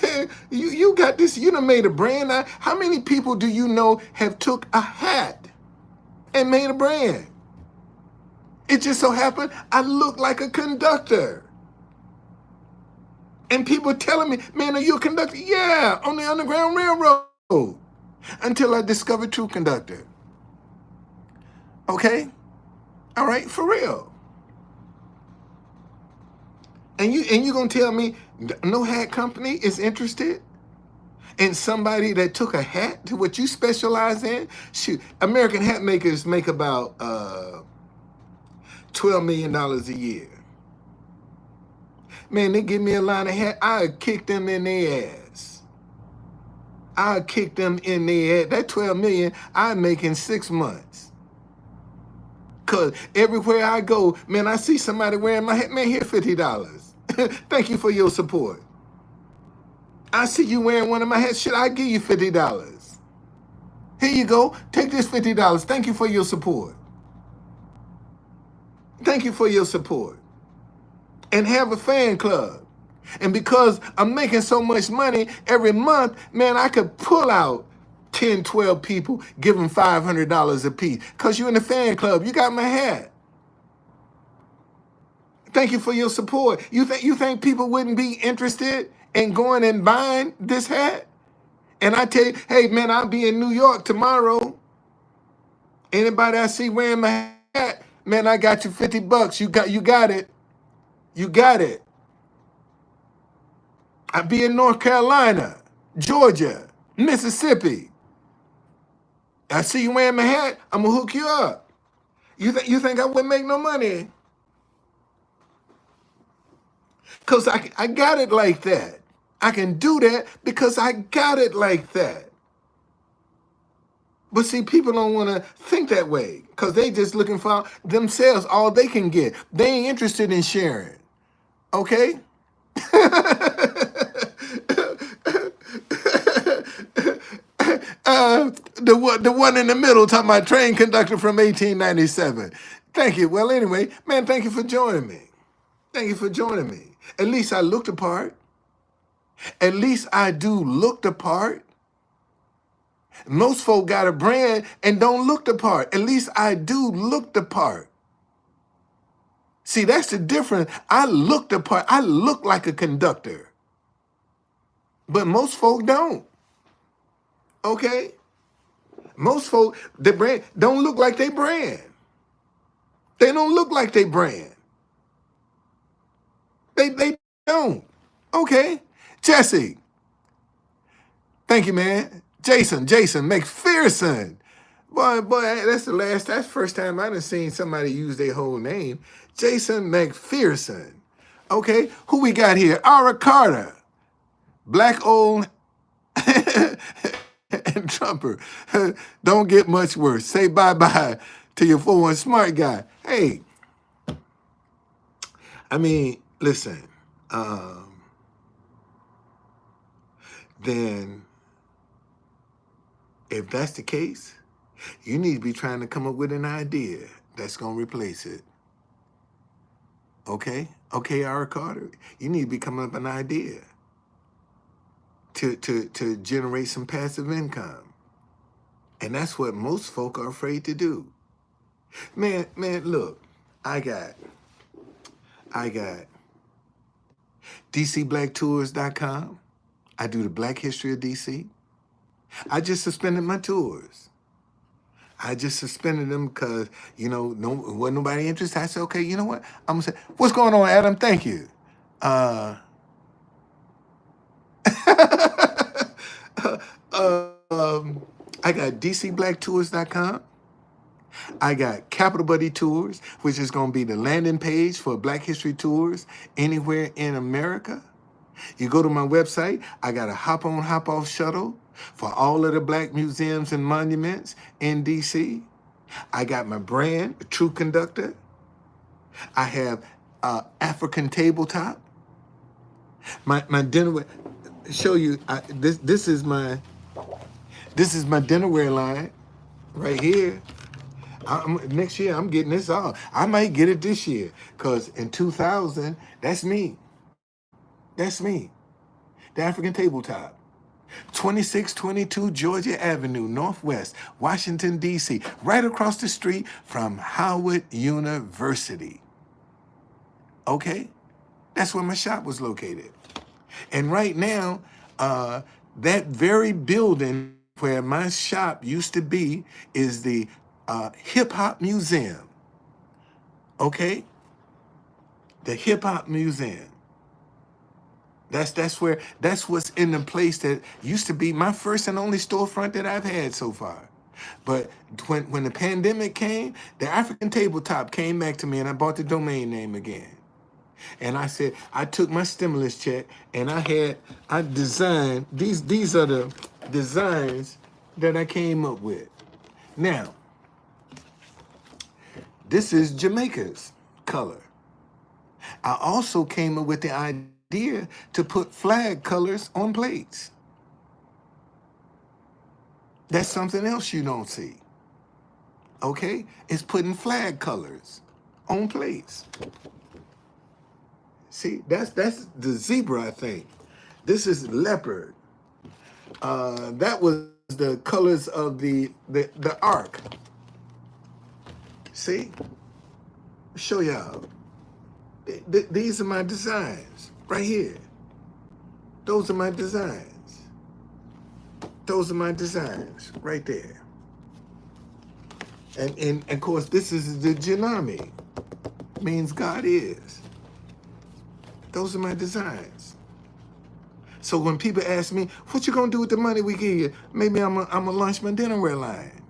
you got this, you done made a brand. How many people do you know have took a hat and made a brand? It just so happened I look like a conductor. And people telling me, man, are you a conductor? Yeah, on the Underground Railroad. Until I discovered True Conductor. Okay? All right, for real. And you gonna tell me no hat company is interested in somebody that took a hat to what you specialize in? Shoot, American hat makers make about $12 million a year. Man, they give me a line of hat, I'd kick them in their ass. I'd kick them in their ass. That $12 million I make in 6 months. Cause everywhere I go, man, I see somebody wearing my hat, man, here $50. Thank you for your support. I see you wearing one of my hats, shit, I give you $50. Here you go, take this $50. Thank you for your support. Thank you for your support. And have a fan club. And because I'm making so much money every month, man, I could pull out 10, 12 people, give them $500 a piece. Because you're in the fan club, you got my hat. Thank you for your support. You think people wouldn't be interested in going and buying this hat And I tell you, hey man, I'll be in New York tomorrow. Anybody I see wearing my hat, man, I got you $50. You got it. You got it. I'll be in North Carolina, Georgia, Mississippi. I see you wearing my hat, I'm gonna hook you up. You think I wouldn't make no money? Because I got it like that. I can do that because I got it like that. But see, people don't want to think that way because they just looking for themselves all they can get. They ain't interested in sharing. Okay? The one in the middle talking about train conductor from 1897. Thank you. Well, anyway, man, thank you for joining me. Thank you for joining me. At least I looked the part. At least I do look the part. Most folk got a brand and don't look the part. At least I do look the part. See, that's the difference. I look the part. I look like a conductor. But most folk don't. Okay? Most folk, the brand don't look like they brand. They don't look like they brand. They don't. Okay? Jesse. Thank you, man. Jason McPherson. Boy, that's the first time I done seen somebody use their whole name. Jason McPherson. Okay, who we got here? Ara Carter. Black old and Trumper. Don't get much worse. Say bye-bye to your 4-1 smart guy. Hey, I mean, listen, then if that's the case, you need to be trying to come up with an idea that's going to replace it. Okay? Okay, Ara Carter, you need to be coming up with an idea to generate some passive income. And that's what most folk are afraid to do. Man, look, I got DCBlackTours.com. I do the Black History of DC. I just suspended my tours. I just suspended them because, wasn't nobody interested. I said, okay, you know what? I'm going to say, what's going on, Adam? Thank you. I got DCBlackTours.com. I got Capital Buddy Tours, which is going to be the landing page for Black History Tours anywhere in America. You go to my website, I got a hop-on, hop-off shuttle for all of the Black museums and monuments in D.C. I got my brand, True Conductor. I have African Tabletop. My dinnerware. Show you this is my dinnerware line right here. Next year I'm getting this off. I might get it this year because in 2000, that's me. That's me. The African Tabletop. 2622 Georgia Avenue, Northwest, Washington, D.C., right across the street from Howard University. Okay? That's where my shop was located. And right now, that very building where my shop used to be is the Hip Hop Museum. Okay? The Hip Hop Museum. That's what's in the place that used to be my first and only storefront that I've had so far. But when the pandemic came, the African Tabletop came back to me and I bought the domain name again. And I said, I took my stimulus check and I designed, these are the designs that I came up with. Now, this is Jamaica's color. I also came up with the idea to put flag colors on plates. That's something else you don't see. Okay? It's putting flag colors on plates. See, that's the zebra, I think. This is leopard. That was the colors of the ark. See? Show y'all. These are my designs right here. Those are my designs. Those are my designs right there. And of course, this is the Janami, means God is. Those are my designs. So when people ask me, what you gonna do with the money we give you? Maybe I'm gonna launch my dinnerware line.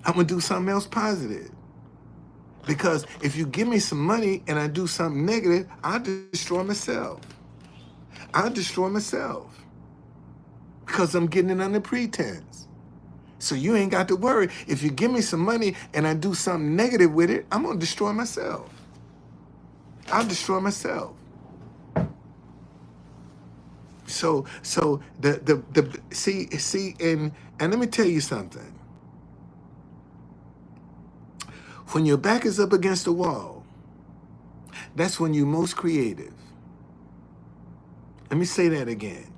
I'm gonna do something else positive. Because if you give me some money and I do something negative, I'll destroy myself. I'll destroy myself. Because I'm getting it under pretense. So you ain't got to worry. If you give me some money and I do something negative with it, I'm gonna destroy myself. I'll destroy myself. So the see and let me tell you something. When your back is up against the wall, that's when you're most creative. Let me say that again.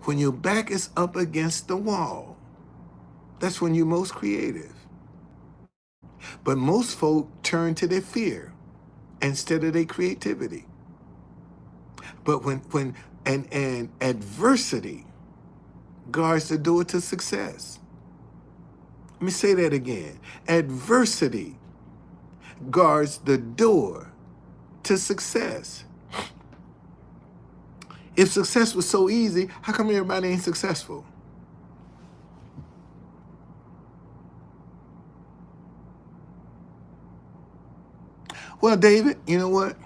When your back is up against the wall, that's when you're most creative. But most folk turn to their fear instead of their creativity. But when adversity guards the door to success. Let me say that again. Adversity guards the door to success. If success was so easy, how come everybody ain't successful? Well, David, you know what?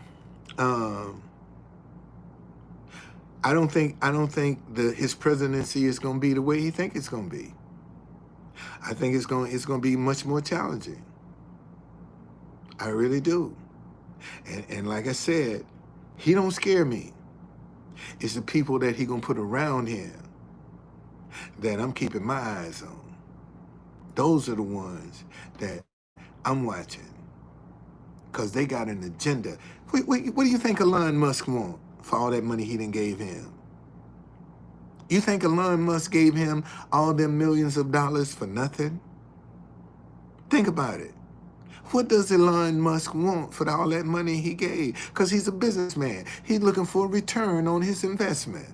I don't think his presidency is going to be the way he think it's going to be. I think it's going to be much more challenging. I really do. And like I said, he don't scare me. It's the people that he going to put around him that I'm keeping my eyes on. Those are the ones that I'm watching because they got an agenda. What do you think Elon Musk want for all that money he done gave him? You think Elon Musk gave him all them millions of dollars for nothing? Think about it. What does Elon Musk want for all that money he gave? Because he's a businessman. He's looking for a return on his investment.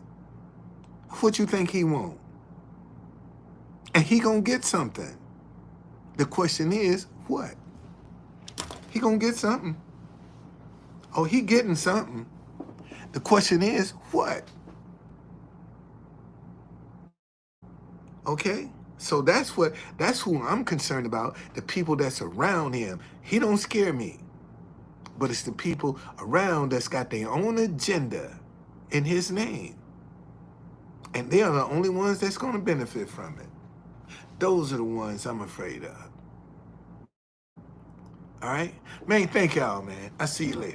What you think he want? And he gonna get something. The question is, what? He gonna get something. Oh, he getting something. The question is, what? Okay? So that's who I'm concerned about, the people that's around him. He don't scare me. But it's the people around that's got their own agenda in his name. And they are the only ones that's going to benefit from it. Those are the ones I'm afraid of. All right? Man, thank y'all, man. I'll see you later.